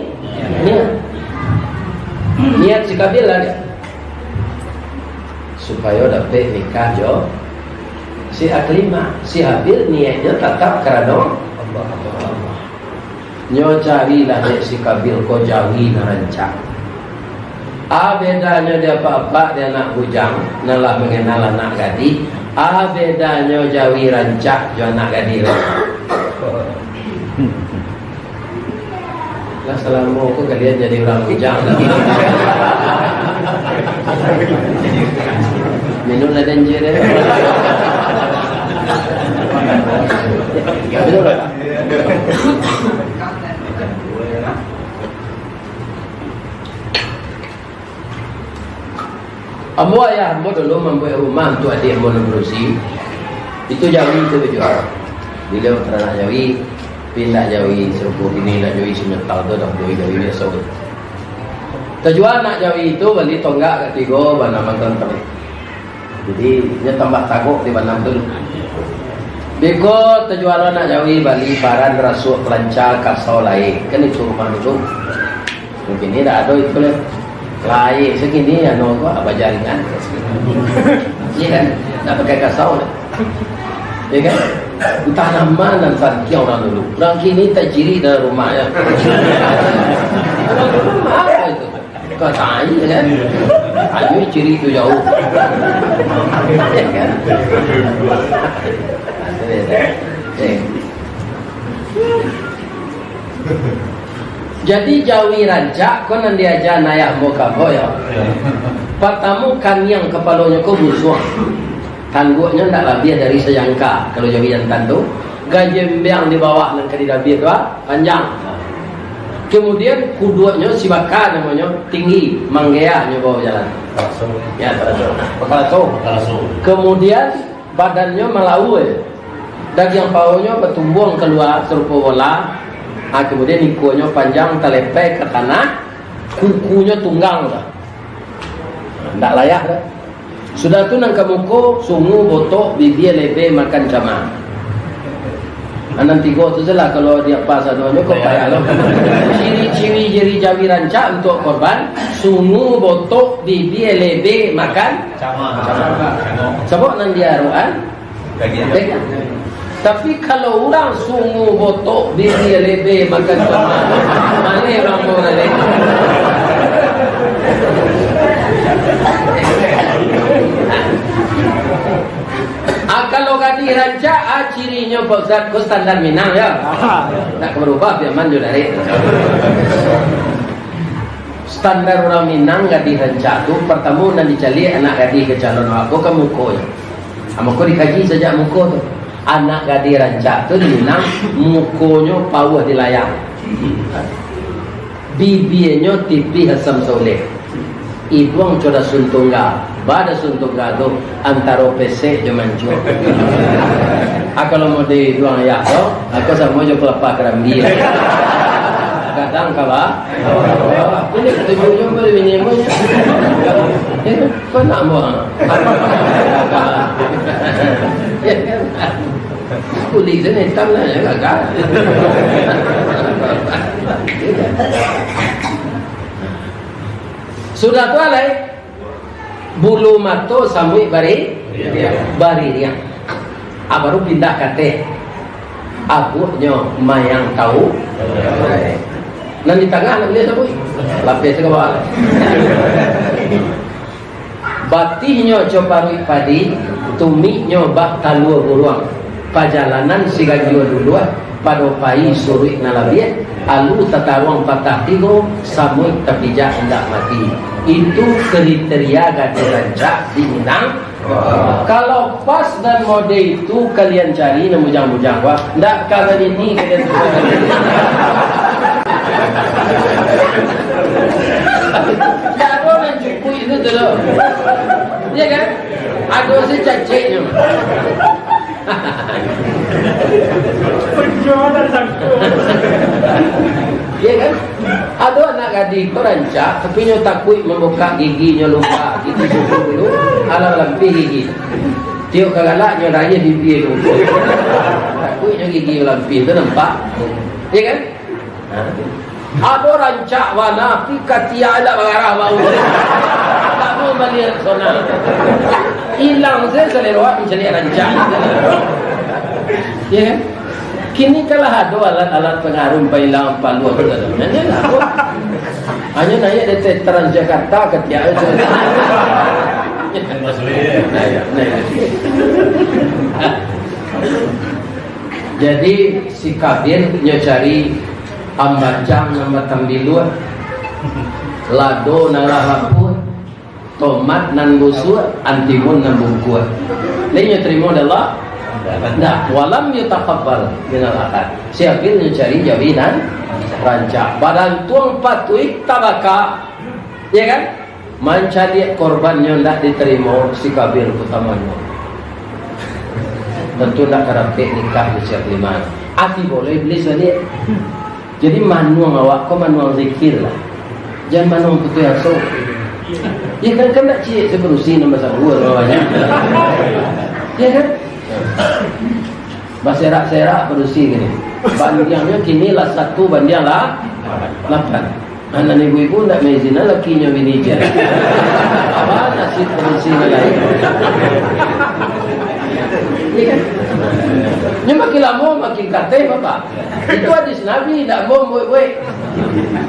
niat si Qabil ada supaya dapat nikah jo si Aklima, si Habil niatnya tetap kerana Allah. Nyo carilah si Qabil ko jawi narancang. Bedanya dia bapak dia nak bujang, nalah mengenal anak gadis. Bedanya jawi rancak jo anak gadis. Lah selama aku kalian jadi orang bujang. Minum lah dan jere. Minum lah. Ambo ayah ambo dulu membuat rumah untuk adik ambo berusi. Itu Jawi itu berjual. Bila ternak Jawi, pindah Jawi serupu ini nak Jawi semetal tu dah Jawi biasa. Terjual nak Jawi itu beli tonggak ketiga bana mantan teman. Jadi dia tambah takut di bana tu. Beko terjual nak Jawi beli paran rasuk pelancar kasau lain. Kan itu rumah itu. Mungkin ini dah ada itu lah. Lain segini ya no apa jaringan. Iya kan? Tak pakai kasau lah. Ya kan? Entah nama dan santiau orang dulu. Orang kini tak ciri dari rumahnya. Orang dulu apa itu? Kau tanya kan? Ayo ciri itu jauh. Ya kan? Jadi Jawi rancak kau nanti aja nayak muka boyo. Pertama kan yang kepalanya kau busuk, tangguknya tak lebih dari sejangka. Kalau Jawi yang tandu, gajembiang di bawah dan kadi lebih tu panjang. Kemudian kuduanya si bakar namanya tinggi, manggeahnya bawa jalan. Ya, kepala. Kemudian badannya melau, daging paunya bertumbuh keluar serupa bola. Kemudian ikunya panjang terlepek ke tanah, kukunya tunggang dah. Tak layak dah. Sudah tu nang kamuko sungu botok bibir lebe makan cama. Anan tiga tu salah kalau dia pas anunya kau payah lah. Ciri-ciri jeri Jawi rancak untuk korban sungu botok bibir lebe makan cama. Sebab nang dia ruan. Tapi kalau orang sungu botok bibir lebe makan cama, mana orang boleh? Kalau gadi rancak, cirinya Pak Ustaz, kau standar Minang ya? Tak berubah, biar manju dari. Standar orang Minang gadi rancak tu, pertama nanti cari anak gadi ke calon aku ke muko ya. Muko dikaji sejak muko tu. Anak gadi rancak tu di Minang, mukonya pawah di layang. Bibirnya tipi asam soleh. Ibuang coda suntungga, bada suntungga tu antara pesek jaman jo. Kalau mau di duang ya tu, aku sama jo kelapa kerambi. Kadang kalah. Ini ketujuhnya boleh minum. Kau nak buang? Kulit tu hitam lah, ya kan? Sudah tu alai bulu mato samui bari dia. Baru pindah kate. Abunya mayang tahu. Nanti tengah nak lihat samui. Lapis ke bawah. Batihnya coparui padi, tuminya bak talua buruang. Perjalanan si gajua dulu padopai suruh nalabiat alu tataruang patah tigo samui tapijak hendak mati. Itu kriteria gadis rancak di Minang. Kalau pas dan mode itu kalian cari nemujang-mujang wah ndak kalian ini kalian ndak ada yang cukup itu dulu ya kan ada si caciknya penjualan takut ya kan ada anak gadis itu rancak tapi nyo takut membuka giginya lupa gigi susu dulu alam lampi gigi tiup kagalaknya raya pipi itu takutnya gigi lampi itu nampak ya kan ada rancak warna pika tiada mengarah bau tak mau balik sana hilang saya selera mencari rancak ya kan kini kalah ada alat-alat pengaruh hilang palu hanya naik dari Transjakarta ke tiada jadi si Kabir nyari ambacang nama tambilur lado nalahapur tomat nan busur antimun nan bungkur ini terima adalah nah walam yutaqabbal minal akad siapin nyari jawinan rancak badan tuang patuik tabaka ya kan mencari korbannya tidak diterima si Kabir utamanya tentu tidak kerapik nikah di siap lima hati boleh iblis tadi jadi manuang awak kau manuang zikir lah jangan manuang putu yaso ya kan kan tak cik seberusi nama sabua namanya ya kan berserak-serak berusi gini bandiangnya kini lah 1 bandiang lah 8 anak ibu-ibu nak mezina lakinya bini je apa nasib berusi lain ya kan ini makin lama makin kata bapak itu hadis Nabi tak mau buat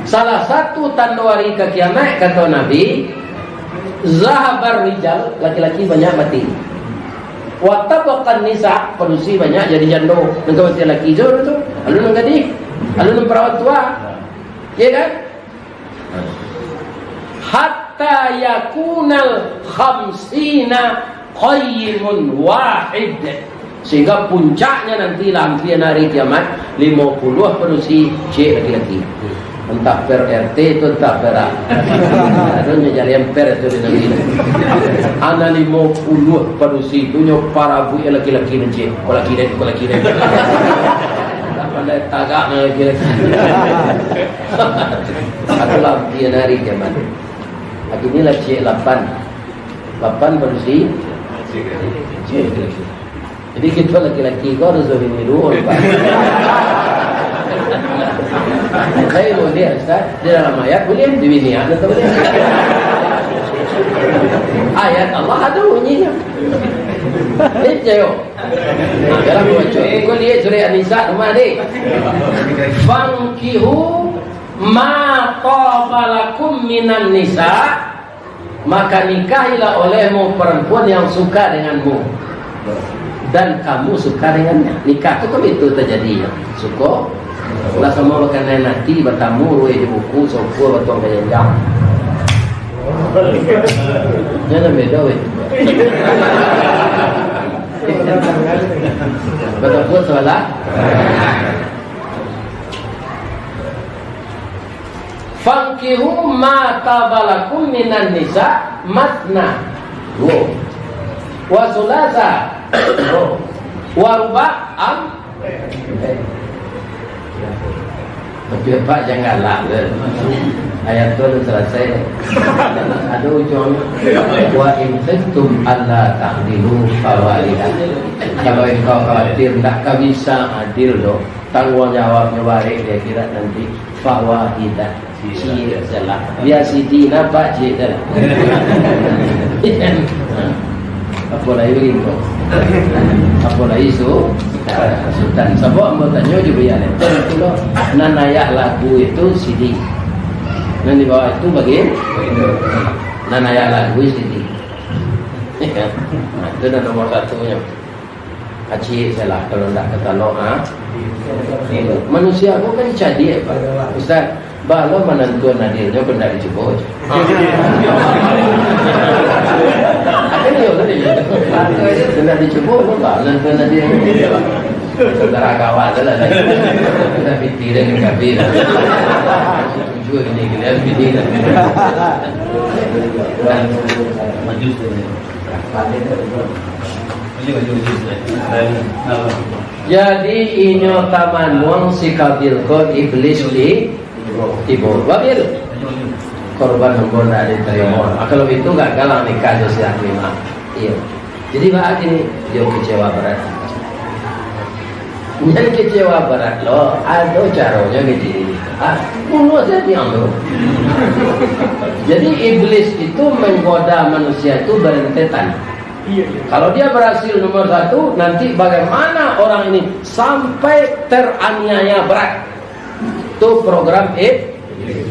salah satu tanda hari kiamat kata Nabi zahabar rijal laki-laki banyak mati watabaqan nisa penusi banyak jadi jando nengkau mati laki jauh tu lalu neng gadis lalu neng perawat tua ya kan hatta yakunal khamsina qayyimun wahid sehingga puncaknya nanti lampian hari kiamat 50 penusi cik laki-laki entah per RT itu entah per A adanya jadi per itu di negeri anak 50 penusi itu para bu laki-laki dan cik kolaki tak pandai tagak laki-laki aku lampian hari kiamat akhirnya cik 8 penusi cik laki-laki. Jadi kita laki-laki kau harus beri dulu Pak. Saya boleh Ustaz di dalam ayat boleh dibinian atau boleh. Ayat Allah ada bunyinya. Lihat dalam baca. Kau lihat surah An-Nisa rumah dek. Fankihu ma qabalakum minan nisa, maka nikahilah olehmu perempuan yang suka denganmu dan kamu suka dengannya. Nikah itu kan itu terjadi ya. Suka lah sama makan nanti bertamu ruwe di buku sopo betul kayak jam. Jangan beda weh. Betul pun salah. Fankihu ma tabalakum minan nisa matna wa sulasa wa ruba'am. Tapi Pak janganlah ayat itu sudah selesai. Ada ujungnya wa in khiftum alla ta'dilu fawalidah. Kalau engkau khawatir tak bisa adil doh, tanggung jawabnya balik dia kira nanti fawalidah. Cik salah. Biar Siti nampak cik dah. Apa lagi begitu? Apa lagi so? Sultan. Sebab mau tanya juga ya. Itu loh. Nanayah lagu itu CD. Dan di bawah itu bagian. Nanayah lagu CD. Itu dah nomor 1-nya. Acik saya lah kalau tak kata loa. Manusia aku kan jadi apa? Ustaz, bala menentuan nadirnya pun tak dicuba. Akan dia tadi. Tidak dicuba pun bala menentuan nadirnya. Saudara kawan adalah kita piti dan kabir. Tujuh ini kita piti dan majus ini. Jadi inyo tamanung si Kabil ko iblis di Timur Babil korban hembon dari terima. Kalau itu nggak galang nikah si Aklimah. Iya. Jadi bahas ini dia kecewa berat. Yang kecewa berat lo, ada caranya begini. Bunuh saja diambil. Jadi iblis itu menggoda manusia itu berentetan. Kalau dia berhasil nomor 1, nanti bagaimana orang ini sampai teraniaya berat. Itu program iblis.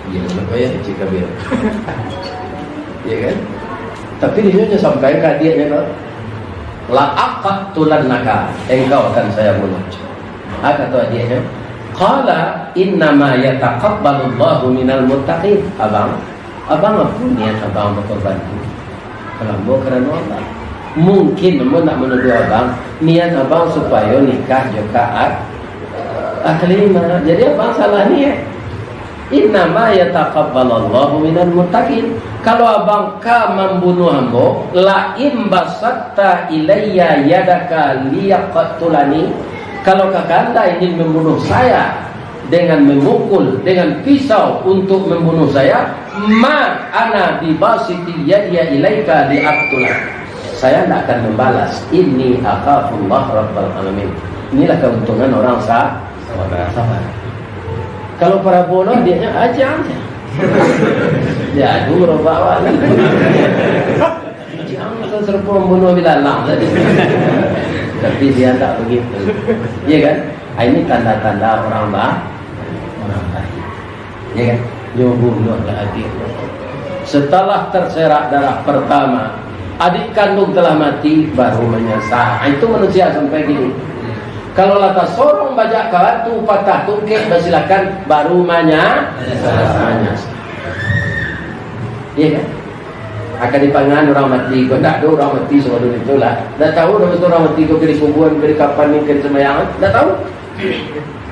Iya, apa ya jika biar. Iya kan? Tapi dia sampai ke dia kan, la aqtulannaka, engkau akan saya bunuh. Kata dia, qala innama yataqabbalu Allahu minal muttaqin. Abang apa niat abang berkorban? Kalau mau kerana Allah, mungkin mau nak menuduh abang, niat abang supaya nikah juga Aklimah. Jadi abang salah niat. Innama yataqabbalu Allahu minal muttaqin. Kalau abang ka membunuh ambo, la imbasatta ilayya yadaka liyaqtulani. Kalau kakanda ingin membunuh saya dengan memukul dengan pisau untuk membunuh saya, ma ana bibasiti yadiya ilaika liaqtulak. Saya tidak akan membalas. Inni akhafullah rabbal alamin. Inilah keuntungan orang sabar. Kalau para bodoh dia aja. Ya, dulu bawa lagi. Jangan serpu membunuh bilalang tadi. Tapi dia tak begitu. Iya kan? Ini tanda-tanda orang baik. Ya kan? Dia bunuh lagi. Setelah terserak darah pertama, adik kandung telah mati, baru menyesal. Itu manusia sampai gini. Kalau lata sorong bajak karatu patah tungkek bersilakan baru menyesal. Iya kan? Akan dipangan orang mati. Kau tak tahu orang mati semua dunia itulah. Tak tahu orang mati kau kiri kuburan, kiri kapan, kiri semayangan. Tak tahu.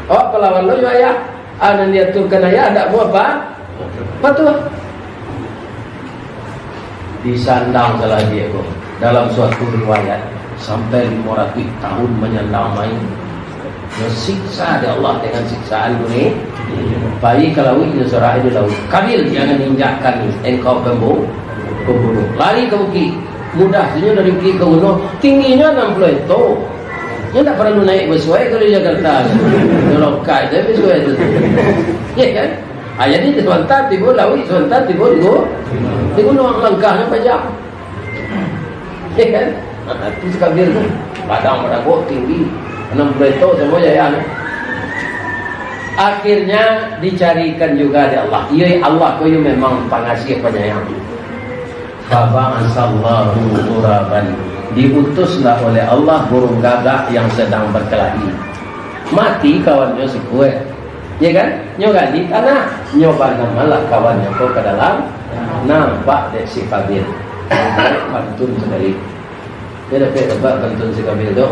Oh, pelawan lo juga ya. Ada dia turkan ayah, ada buat apa? Betul. Disandang salah dia kok. Dalam suatu riwayat sampai 500 tahun menyandang main. Siksa dia Allah dengan siksaan ini. Bayi kalau ini surah itu laut. Kabil jangan injakkan engkau pembunuh. Lari ke bukit. Mudahnya dari bukit ke gunung. Tingginya 60 itu. Dia tak perlu naik bersuai ke Jakarta. Kalau kai dia bersuai itu. Ya kan? Jadi sebentar tiba laut, sebentar tiba di gunung langkahnya panjang. Ya kan? Itu sekabir tu. Padang tinggi. 60 itu semua jaya. Akhirnya dicarikan juga di Allah. Ya Allah kau memang pengasih penyayang. Faba'an sallahu ghuraban. Diutuslah oleh Allah burung gagak yang sedang berkelahi. Mati kawannya si kue. Ya kan? Nyoba di tanah. Nyoba malah kawannya kau ke dalam. Nampak dek si Kabil. Pantun sekali. Dia dapat tempat pantun si Kabil tu.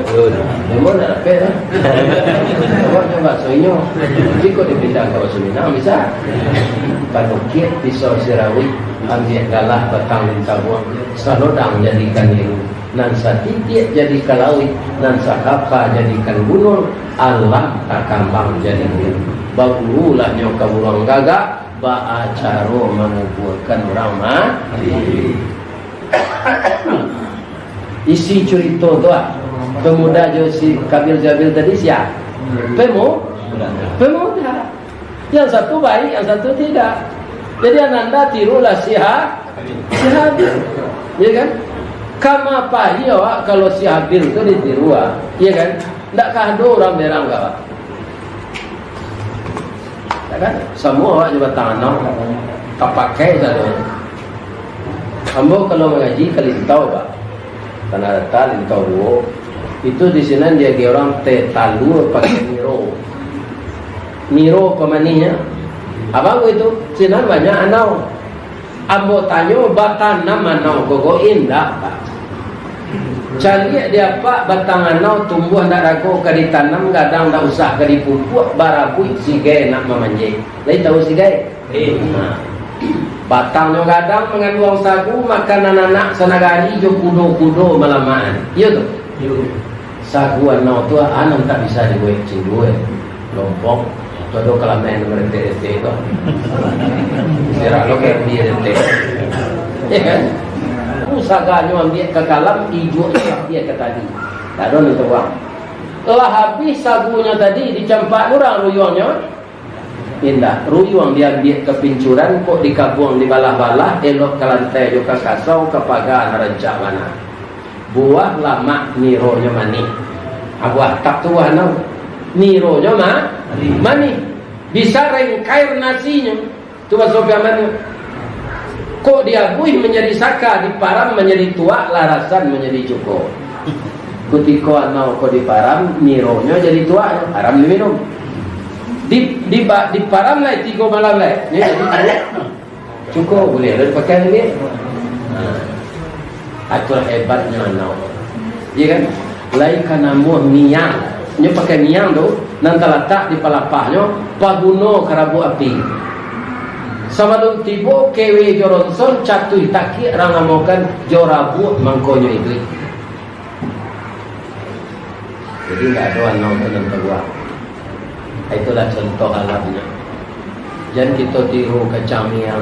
Memang tak dapat lah. Nyoba soinyo. Jadi kau dipindah ke Wasulina bisa. Panukir pisau sirawi. Ambil galah batang lintabuang. Salodang jadikan liru. Nansa titik jadi kalawit, nansa kapa jadikan gunung, alam takambang jadi liru. Bagulah nyoka burung gagak, ba'acaro menguburkan orang mati. Isi cerita tu lah. Pemuda si Kabil Jabil tadi siapa? Pemuda. Yang satu baik, yang satu tidak. Jadi ananda tirulah si Habil. Ya kan? Kama pahi awak kalau si Habil itu ditiru, iya kan? Takkah ada orang berang kah? Tak kan? Semua awak juga tangan tak pakai satu. Ambo kalau mengaji kali tahu pak, karena ada tahu itu di sini dia orang talur pakai niro pemaninya. Abang itu sini banyak anau. Ambo tanyo batang nama anau gogo indah pak. Cari dia pak batang anau tumbuh nak ragu kadi tanam kadang tak usah kadi pupuk barapui sigai nak memanjai. Lai tahu sigai? Batangnya kadang mengandung sagu makan anak-anak sanagari jo kudo-kudo malamaan. Iya tu. Sagu anau tu anam tak bisa dibuat cinggu lompong. Tu ada kelamin mereka itu. Serak lo kayak dia itu. Ya kan? Usaganya ambil ke kalam hijau dia ke tadi. Tak ada ni tu bang. Telah habis sagunya tadi dicampak orang ruyuangnya. Indah, ruyuang dia ambil ke pincuran kok dikabuang di balah-balah elok ke lantai juga kasau ke pagar rancak mana. Buah lama nironya mani. Buah tak tua nau. Nironya mani. Bisa rengkair nasinya. Coba sopian mana. Kok dia buih menjadi saka, diparam menjadi tua, larasan menjadi cukup. Ketika nau kok diparam, nironya jadi tua, haram diminum. Di param lah 3 malam lah. Ni jadi cukup boleh ada pakai ni. Atur hebatnya nau. Ya kan? Lai kana muah niang. Nya pakai niang tu, nanti letak di palapahnya, paguno karabu api. Sebelum tiba kewe joronson catui taki rangamokan jorabu mangkonyo itu. Jadi tak ada nonton yang kedua. Itulah contoh alamnya. Jangan kita tiru kecamian.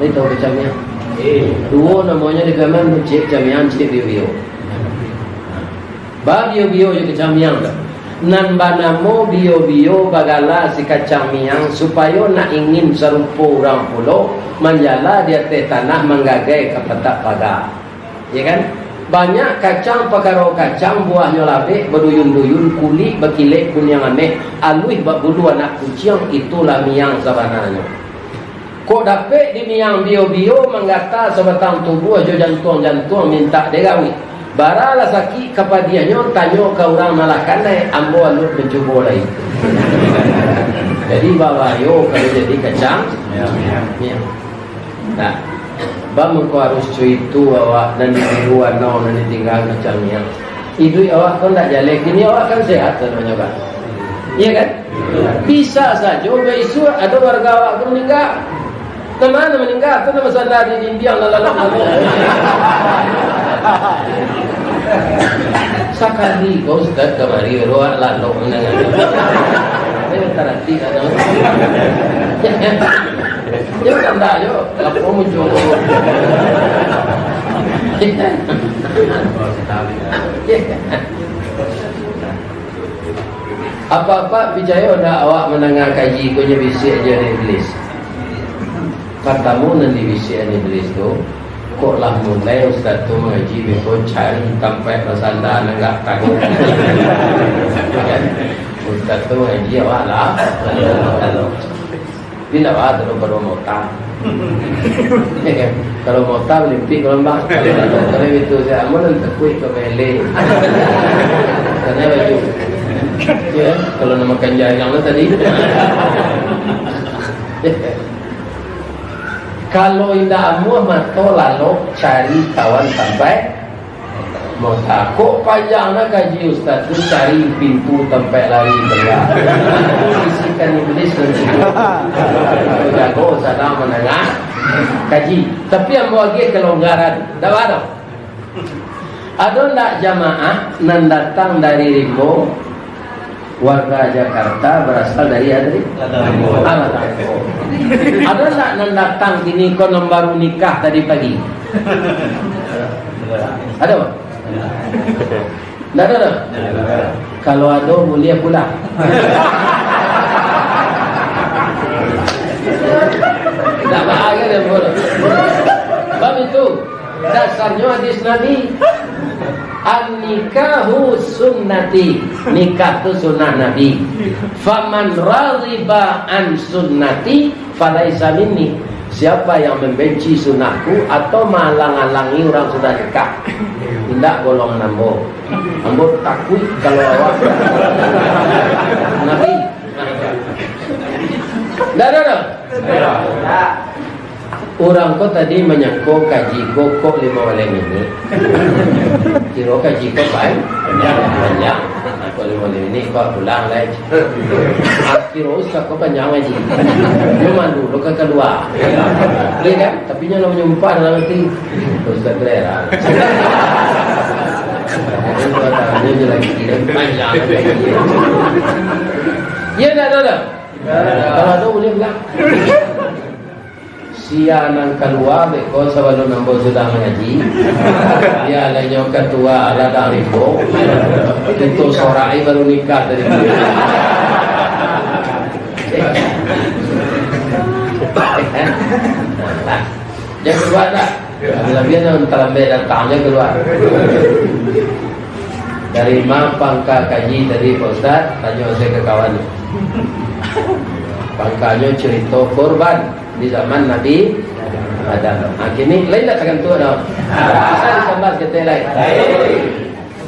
Ini tahu kecamian? Dua namanya di kaman cik camian cik bio-bio. Ba bio-bio je kecamian dah. Nan banamo bio-bio bagala si kacamian supaya nak ingin serupa orang pulau menjala dia teh tanah menggagai ke petak pagar. Ya kan? Banyak kacang pakaro kacang buahnya labek berduyun-duyun kulit berkilik kunyang ameh alui berbulu anak kucing itulah miang sebenarnya. Kok dapat di miang bio-bio menggata sebatang tubuh jo jantung-jantung minta degawi. Baralah sakit kepadiannya tanya ke orang malakane ambo alut mencuba lagi. Jadi bawa yo kalau jadi kacang ya. Nah, bang kau harus cuitu awak dan diruan no dan ditinggal kacangnya. Itu awak kau tak jalan kini awak kan sehat sebenarnya kan? Iya kan? Bisa saja. Isu ada warga awak meninggal. Kemana meninggal? Itu nama sadar di India lalu. Sakali kau sudah kemari roa lalu menangan. Ini terhati kan? Yo tanda yo, lapor muncul. Apa-apa bijaya dah awak menengah kaji punya bisik aja iblis. Katamu nanti bisik iblis tu. Kok lah mulai ustaz tu mengaji beko cari sampai rasanda nenggak tanggung. Ustaz tu mengaji awak lah. Dia tak ada kalau mota. Kalau mota limpik gelombang. Kalau itu saya mau nanti kuih ke mele. Karena baju. Ya, kalau nama kanjai yang tadi. Kalau indah amu mato lalu cari kawan sampai mota. Kok panjangnya kaji ustaz tu cari pintu sampai lari belah. Isikan iblis jago sadang menengah kaji. Tapi yang mau lagi kelonggaran. Tak ada. Ada tak jamaah nan datang dari Rimbo warga Jakarta berasal dari Rimbo. Ada tak nan datang sini konon baru nikah tadi pagi? Ada tak? Tak ada. Kalau ada boleh pula. Tak bahagia dia boleh. Sebab itu dasarnya hadis Nabi. An-nikahu sunnati. Nikah itu sunnah Nabi. Faman radhiba an sunnati falaisa minni. siapa yang membenci sunnahku atau menghalang-halangi orang sudah nikah, tidak golongan ambo. Ambo takut kalau awak Nabi. Dah. Orang kau tadi menyangkau kaji kok 5 malam ini. Kira kaji kok banyak. Kau 5 malam ini kau pulang lagi. Kira usah kau panjang lagi. Memang dulu kau keluar. Boleh kan? Tapi jangan menyumpah dalam hati. Ustaz Rera. Kau tanya lagi panjang lagi. Ya dah. Kalau ada boleh bilang. Sia nang keluar beko sebelum nambo sudah mengaji. Dia lainnya ketua ala daribo. Kita sorai baru nikah dari dulu. Dia keluar tak? Lebih yang terlambat datangnya keluar. Dari pangka kaji tadi Pak Ustaz, tanya saya ke kawan. Pangkanya cerita korban di zaman Nabi Adam. Kini lain tak akan tua dah. Saya disambas kita lain.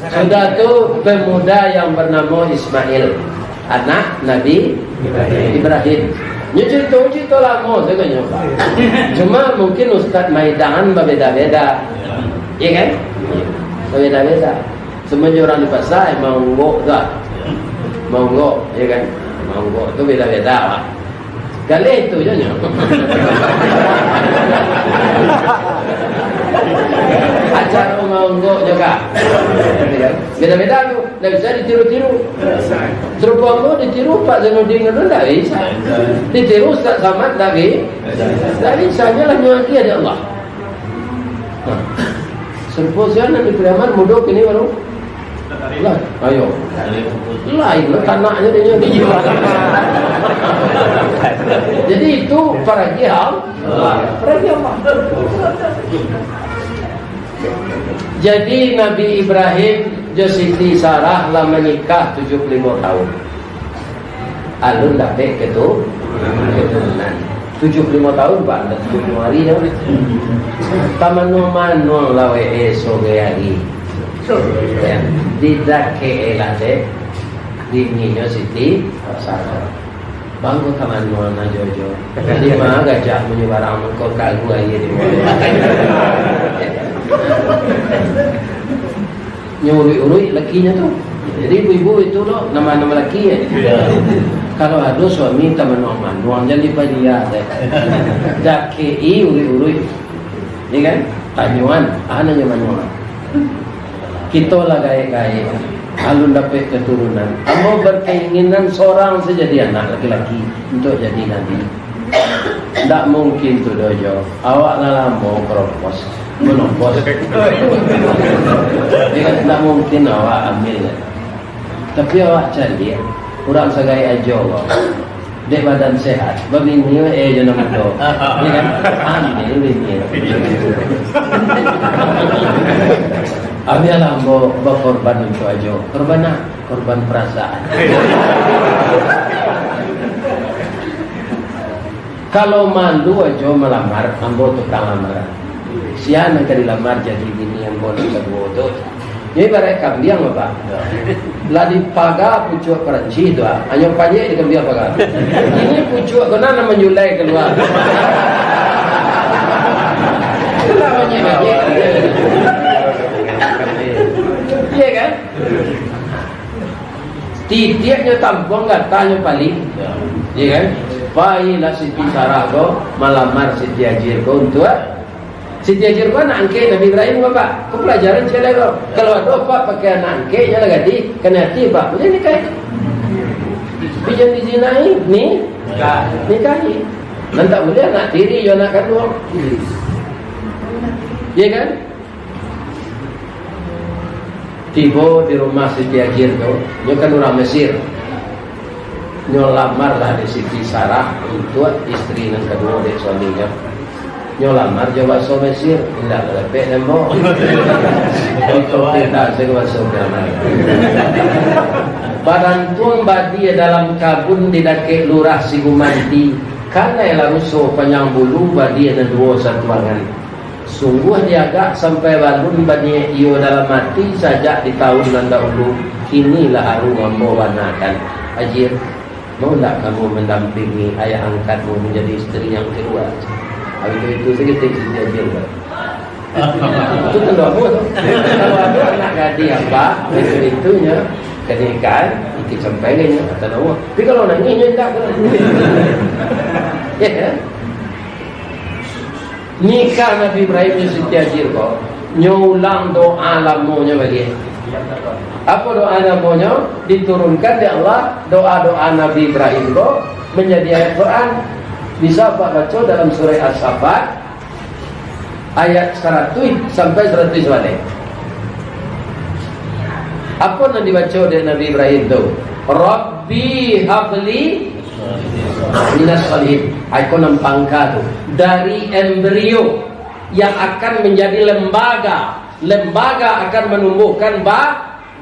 Sudah tu pemuda yang bernama Ismail, anak Nabi Ibrahim. Ini cerita lama saya nyoba. Cuma mungkin Ustaz Maidan berbeda-beda. Ya kan? Berbeda-beda. Semuanya orang di pasar manggo tak? Manggo, ya kan? Manggo tu beda-beda lah. Kali itu je acara manggo juga beda-beda tu. Tak bisa ditiru-tiru. Serupa ditiru Pak Zainuddin itu tak bisa. Ditiru Ustaz Samad tak bisa. Lah nyuaki ada Allah. Serupa siapa Nabi Sulaiman mudok ini baru lah, ayo. Lain tanahnya dia dijual. Jadi itu para jihad. Jadi Nabi Ibrahim dan Siti Sarah lah menikah 75 tahun. Alun dapat keturunan. 75 tahun Pak, 70 hari dah. Taman-taman lawe esok hari. Tidak keelah deh dininya Siti Sarah. Bangku taman mana Jojo. Di mana gajah menyebar amun kau kagu aja di mana. Nyuri-uri lakinya tu. Jadi ibu-ibu itu loh nama-nama laki ya. Kalau ada suami taman nuang jadi dia deh. Dak kei uri-uri. Ni kan? Tanyuan, anaknya manuan. Kita lah gaya-gaya alun dapat keturunan. Kamu berkeinginan seorang saja dia anak laki-laki untuk jadi nabi. Tak mungkin tu dojo. Awak lah mau keropos, menopos. Dia tak mungkin awak ambil. Tapi awak cari kurang segai aja awak. Dek badan sehat, babini jangan muda. Dia kan ambil ini. Ambillah berkorban untuk aja. Korban nak? Korban perasaan. Kalau malu aja melamar, ambo tukang lamaran. Siapa yang dilamar jadi bini yang boleh kedua tu. Jadi mereka dia apa? Lah dipaga pucuk peranci tu. Hanya pajak dia kembali paga. Ini pucuk kena nama menyulai keluar. Itulah banyak-banyak. Iya kan? Titiknya tampung katanya paling. Iya kan? Baiklah Siti Sarah ko melamar Siti Hajir ko untuk Siti Hajir ko anak angke Nabi Ibrahim Bapak. Kau pelajaran saya ko. Kalau ada apa pakai anak angke nya lagi kena hati Pak. Boleh nikah. Bijan dizinai ni nikahi. Nanti boleh anak tiri yo anak kedua. Iya kan? Tiba di rumah Siti Hajir tu, dia kan orang Mesir. Nyo lamar lah di Siti Sarah untuk istri yang kedua dari suaminya. Nyo lamar dia bahasa Mesir, tidak lebih nemo. Itu tidak segala sesuatu. Barantung badi dalam kabun di dake lurah Sigumanti Karena rusuh panjang bulu badi dan dua satuangan. Sungguh diagak sampai balun badi iyo dalam mati saja di tahun nan dahulu. Inilah haru membawanakan. Ajir, mau tak kamu mendampingi ayah angkatmu menjadi istri yang kedua? Habis itu sedikit Siti Ajir. Itu tanda apa tu? Kalau ada anak gadis apa, itu-itunya kenaikan, itu sampai ni kata Allah. Tapi kalau nangisnya tak kan? Ya. Nikah Nabi Ibrahim dan Siti Ajir kau nyulang doa lamunya bagi. Apa doa lamunya? Diturunkan di Allah doa-doa Nabi Ibrahim kau menjadi ayat Quran. Bisa baca dalam surah As-Saffat ayat 100 sampai 100 balik. Apa yang dibaca dari Nabi Ibrahim tu? Rabbi habli minas salihin. Aku nampangka tu dari embrio yang akan menjadi lembaga. Lembaga akan menumbuhkan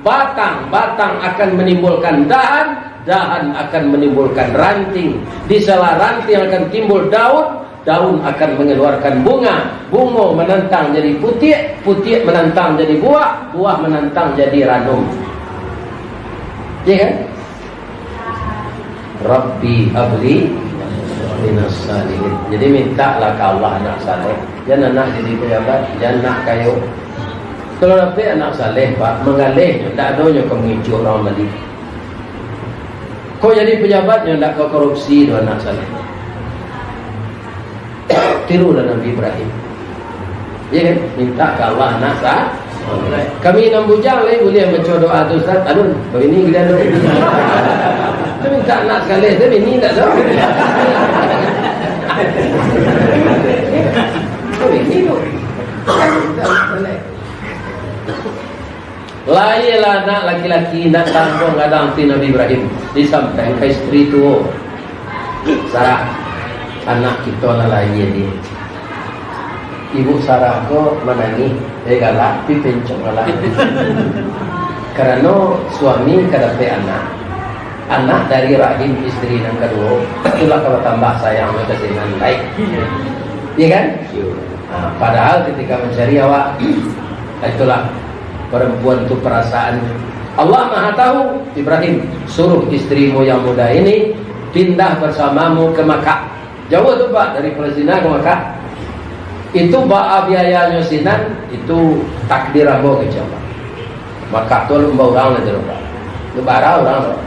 batang. Batang akan menimbulkan dahan. Dahan akan menimbulkan ranting. Di sela ranting akan timbul daun. Daun akan mengeluarkan bunga. Bunga menantang jadi putih. Putih menantang jadi buah. Buah menantang jadi ranum. Ya kan? Rabbi habli minas salihin. Jadi mintalah ke Allah anak saleh. Jangan nak jadi pejabat, jangan nak kayu. Kalau dapat anak saleh pak, mengalih tak adanya kemengicu orang balik. Kau jadi pejabatnya tak kau korupsi tu anak saleh. Tirulah Nabi Ibrahim. Ya kan? Minta ke Allah anak saleh. Kami 6 bujang lagi boleh baca doa tu Ustaz. Aduh, begini kita dulu. Kita minta anak sekali, tapi ini tak tahu. Begini tu. Layalah anak laki-laki nak tanggung kadang ti Nabi Ibrahim disampaikan ke isteri tu. Sarah, anak kita lah layar dia. Ibu Sarah ko menangis, galak, tapi pencok galak. Karena suami kadape anak dari rahim istri yang kedua, itulah kalau tambah sayang kesinan lain. Iya kan? Padahal ketika mencari awak, itulah perempuan itu perasaan. Allah Maha tahu. Ibrahim, suruh istrimu yang muda ini pindah bersamamu ke Makkah. Jauh tu Pak dari Palestina ke Makkah. Itu ba'a biayanya sinan, itu takdir abo ke Jawa. Maka tu lumba orang lah Jawa. Itu bara orang lah.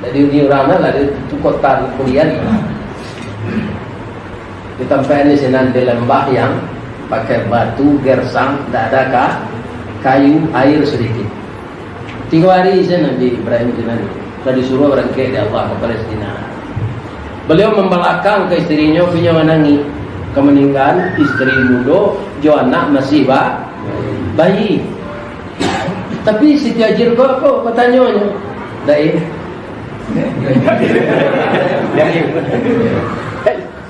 Jadi ini orang lah dari kota kuliah. Di tempat ini sinan di lembah yang pakai batu gersang, tak ada kayu air sedikit. 3 hari saya Nabi Ibrahim sinan sudah disuruh berangkat di Allah ke Palestina. Beliau membelakang ke istrinya punya menangi. Kemeninggal istri muda, jo anak masih bayi. Tapi Siti Ajir kok apa pertanyaannya? Daim.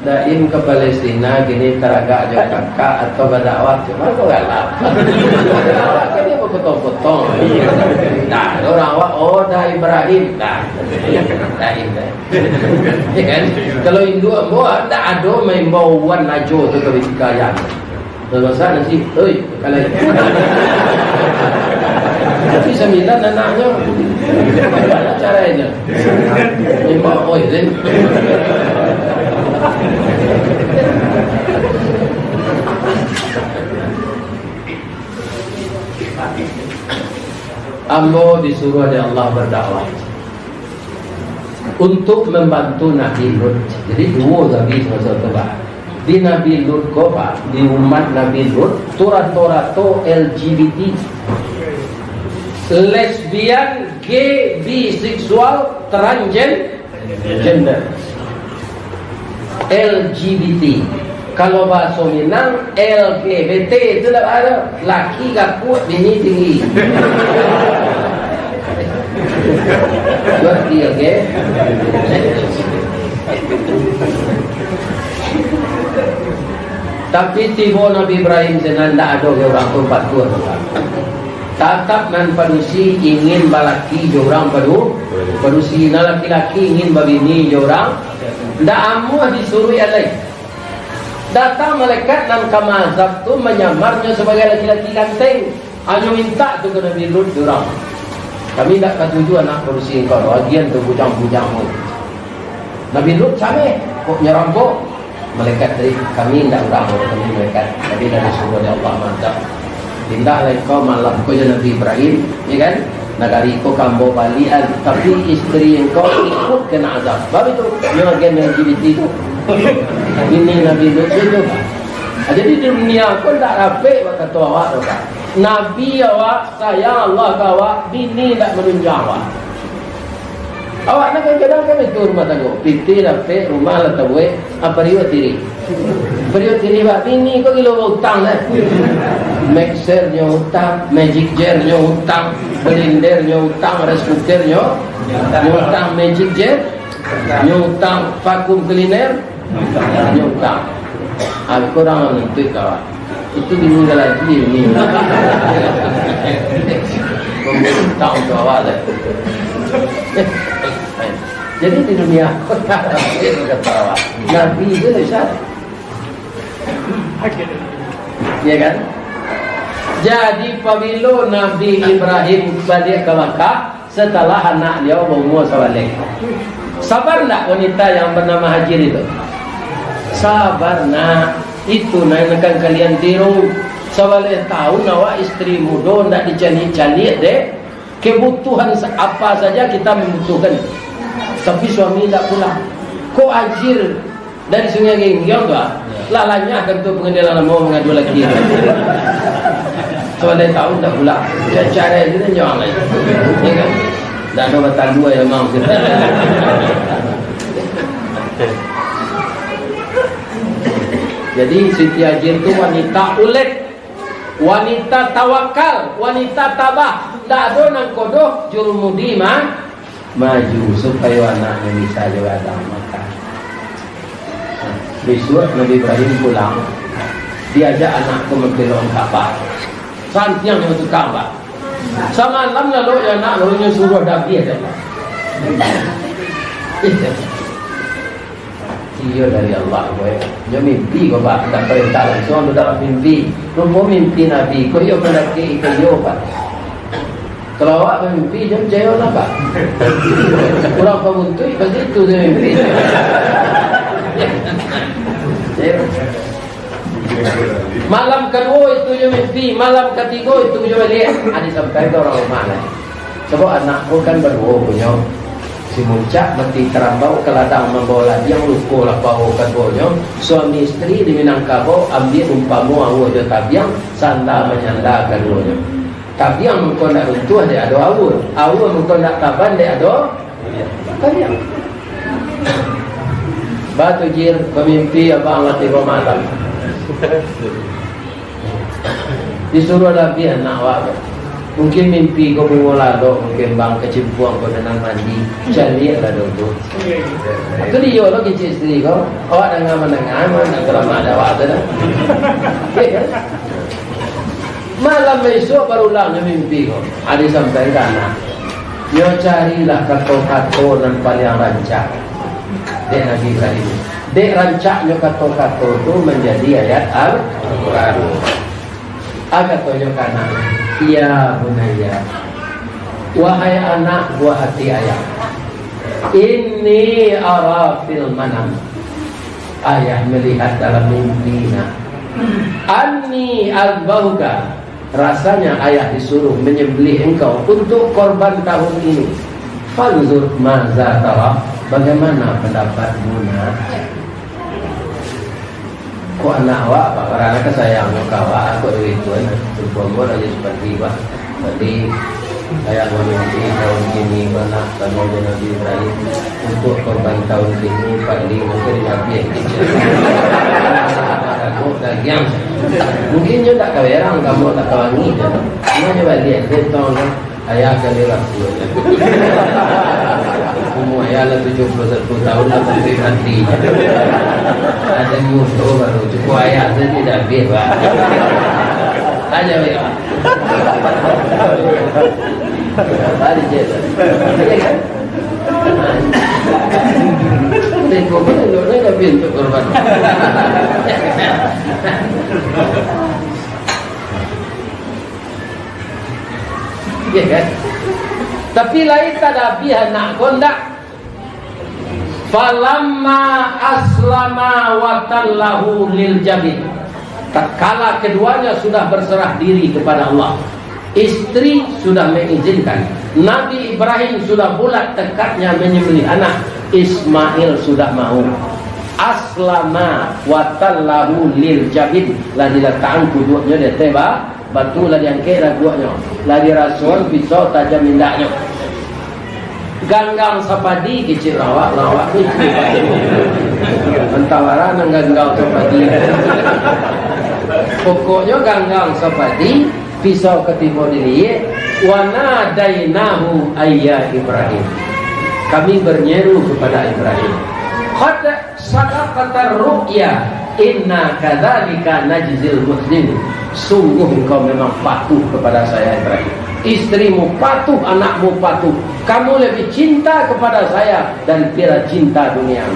Daim ke Palestina gini teragak jo kakak atau berdakwah cuma kau galak. Kan dia potong-potong. Nah, orang awak dah Ibrahim dah. Daim. Ya kan? Kalau Hindu ambo tak ada main bauan najo tu ketika yang. Dosa nasi, oi, kalau tapi 9 anaknya. Bagaimana caranya? Memang oi kan. Ambo disuruh oleh Allah berdakwah untuk membantu Nabi Lut. Jadi 2 Nabi masa itu Pak. Di Nabi Lut ko Pak, di umat Nabi Lut turato LGBT, lesbian, gay, biseksual, transgender, LGBT. Kalau bahasa Minang LGBT itu tak ada. Laki gak kuat, bini tinggi. Berarti okay? Tapi tiba Nabi Ibrahim senang tak ada orang tempat tua. Tatap nan padusi ingin balaki jorang padusi na laki-laki ingin babini jorang Ndak amuah disuruh alai. Datang malaikat dan kamazab tu menyamarnya sebagai laki-laki ganteng. Hanya minta tu ke Nabi Lut durang. Kami tak ketuju anak berusia kau. Bagian tu bujang-bujangmu. Nabi Lut sampai. Kok nyerampok. Malaikat tadi kami tidak urang. Kami malaikat. Tapi dah disuruh oleh Allah mantap. Tindaklah kau malam kau je Nabi Ibrahim. Ya kan? Negari kau kambo balian. Tapi isteri yang kau ikut kena azab. Sebab itu. Yang agen LGBT tu. Ini Nabi Lut itu. Jadi di dunia pun tak rapi kata awak tu kan. Nabi awak, sayang Allah awak, bini tak menunjang awak. Awak nak kadang kami tu rumah tangga. Piti rapi, rumah lah tahu apa dia tiri. Period tiri bak bini kau kilo hutang lah. Mixernya hutang, magic jar-nya hutang, blendernya hutang, rice cooker-nya hutang, magic jar-nya hutang, vacuum cleaner hutang. Aku orang menentukan kawan. Itu ditinggal lagi ini. Hutang untuk awak dah. Jadi di dunia aku tak kata awak. Nabi itu Ustaz. Ya kan? Jadi apabila Nabi Ibrahim balik ke Makkah setelah anak dia berumur 9 tahun. Sabar tak wanita yang bernama Hajar itu? Sabar nak. Itu nak kalian tiru. 9 tahun awak isteri muda tak dicari-cari deh. Kebutuhan apa saja kita membutuhkan. Tapi suami tak pulang. Kok Hajar dari Sungai Genggong tak? Lalanya akan tu pengadilan mau mengadu lagi. 9 tahun tak pulang. Cara itu dia jangan lagi. Ya kan? Dah ada batang dua yang mau kita. Jadi Siti Hajar itu wanita ulet, wanita tawakal, wanita tabah. Tak ada nang kodoh jurumudi maju supaya anaknya bisa juga ada makan. Besok Nabi Ibrahim pulang, diajak anakku membelong Ka'bah. Santiang yang itu Ka'bah. Sama malam lalu ya anak lalunya suruh Nabi ada. Iya dari Allah gue. Dia mimpi kau pak, tak perintah langsung dalam mimpi. Rumah mimpi Nabi, kau yo pendaki ikan yo pak. Kalau awak mimpi, dia percaya lah pak. Kurang pemuntui, pasti itu dia mimpi. Malam kedua itu dia mimpi, malam ketiga itu dia lihat. Ada sampai ke orang rumah lah. Sebab anakku kan berdua punya. Si muncak mati terambau ke ladang membawa yang lupa lah bau keduanya. Suami isteri di Minangkabau ambil umpamu awal dia tabiang sanda menyanda keduanya. Tabiang mungkin nak runtuh dia ada awal. Awal mungkin nak taban dia ada tabiang. Batu jir pemimpi abang mati malam. Disuruh Nabi anak awak. Mungkin mimpi kau mengolah dok, mungkin bang kecimpuan kau dengan mandi, cari lah dok tu. Itu dia lo kecil isteri kau, awak dengan mendengar, mana kerama ada awak tu dah. Malam besok berulangnya mimpi kau, ada sampai kana. Yo carilah kato-kato dan paling rancak. Dek Nabi Ibrahim. Dek rancaknya kato-kato tu menjadi ayat Al-Quran. Agak toyo kana. Ya bunaya, wahai anak buah hati ayah, ini ara fil manam. Ayah melihat dalam mimpinya. Anni albahuka. Rasanya ayah disuruh menyembelih engkau untuk korban tahun ini. Fanzur maza tara. Bagaimana pendapatmu nak? Kok anak awak pak, karena kesayangnya kawak aku itu berbuat aja seperti pak. Jadi saya memiliki tahun ini mana kamu Nabi Ibrahim untuk korban tahun ini Pak Li mungkin Nabi yang kecil. Aku tak yang mungkin juga tak kawerang kamu tak kawangi. Cuma coba lihat betul ayah kali laku. Umur ayah lah 71 tahun lah sampai mati. Ada musuh baru cukup ayah saya tidak bebas. Aja bebas. Tadi je. Ini kau pun eloknya tapi untuk korban. Ya kan? Tapi lain tak ada pihak nak kondak. Falamma aslama wa tallahu lil jabin. Tatkala keduanya sudah berserah diri kepada Allah, istri sudah mengizinkan, Nabi Ibrahim sudah bulat tekadnya menyembelih anak, Ismail sudah mau. Aslama wa tallahu lil jabin, lah diletakkan kuduknya dia tebak, batu lah diangkat raguanya, lah dirasuan pisau tajam indaknya. Ganggang sapadi kecil lawak ni mentawara nang ganggang sapadi. Pokoknya ganggang sapadi pisau ketipu diri. Wa nadainahu ayya Ibrahim. Kami bernyeru kepada Ibrahim. Qad sadaqatar ru'ya inna kadzalika najzil muslimin. Sungguh engkau memang patuh kepada saya Ibrahim. Istrimu patuh, anakmu patuh. Kamu lebih cinta kepada saya daripada cinta dunia.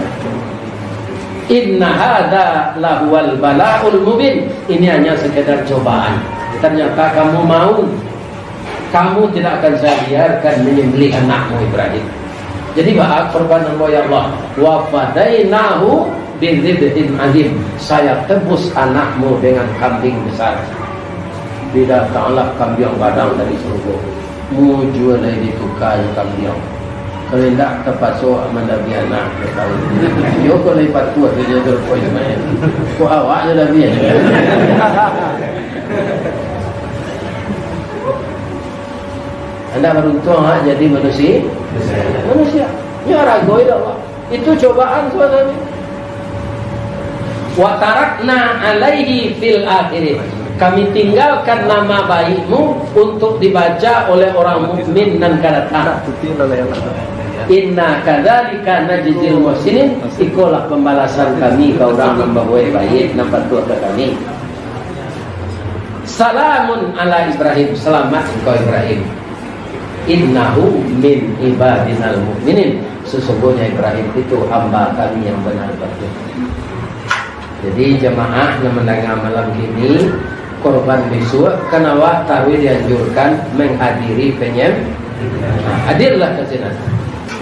Inna hadza lahuwal bala'ul mubin. Ini hanya sekedar cobaan. Ternyata kamu mau. Kamu tidak akan saya biarkan menyembelih anakmu Ibrahim. Jadi bahag perbuatan ya Allah. Wa fadainahu bidzibhin azim. Saya tebus anakmu dengan kambing besar. Didatanglah kambing badang dari surga. Mujual dari tukar kambing. Kalau tidak terpasuk mendabi anak berkali. Yo kalau lipat tua dia terpois main. Ko awak je dabi. Anda beruntung jadi manusia. Manusia. Ya ragoi Allah. Itu cobaan saudara. Wa tarakna alaihi fil akhirin. Kami tinggalkan nama baikmu untuk dibaca oleh orang mukmin dan kadatang. Inna kadzalika najzil muhsinin. Ikulah pembalasan kami kau orang membawa baik nampak tua ke kami. Salamun ala Ibrahim. Selamat engkau Ibrahim. Innahu min ibadinal mu'minin. Sesungguhnya Ibrahim itu hamba kami yang benar-benar. Jadi jemaah yang mendengar malam ini korban besok kenapa tahu dianjurkan menghadiri penyem. Hadirlah ke sini.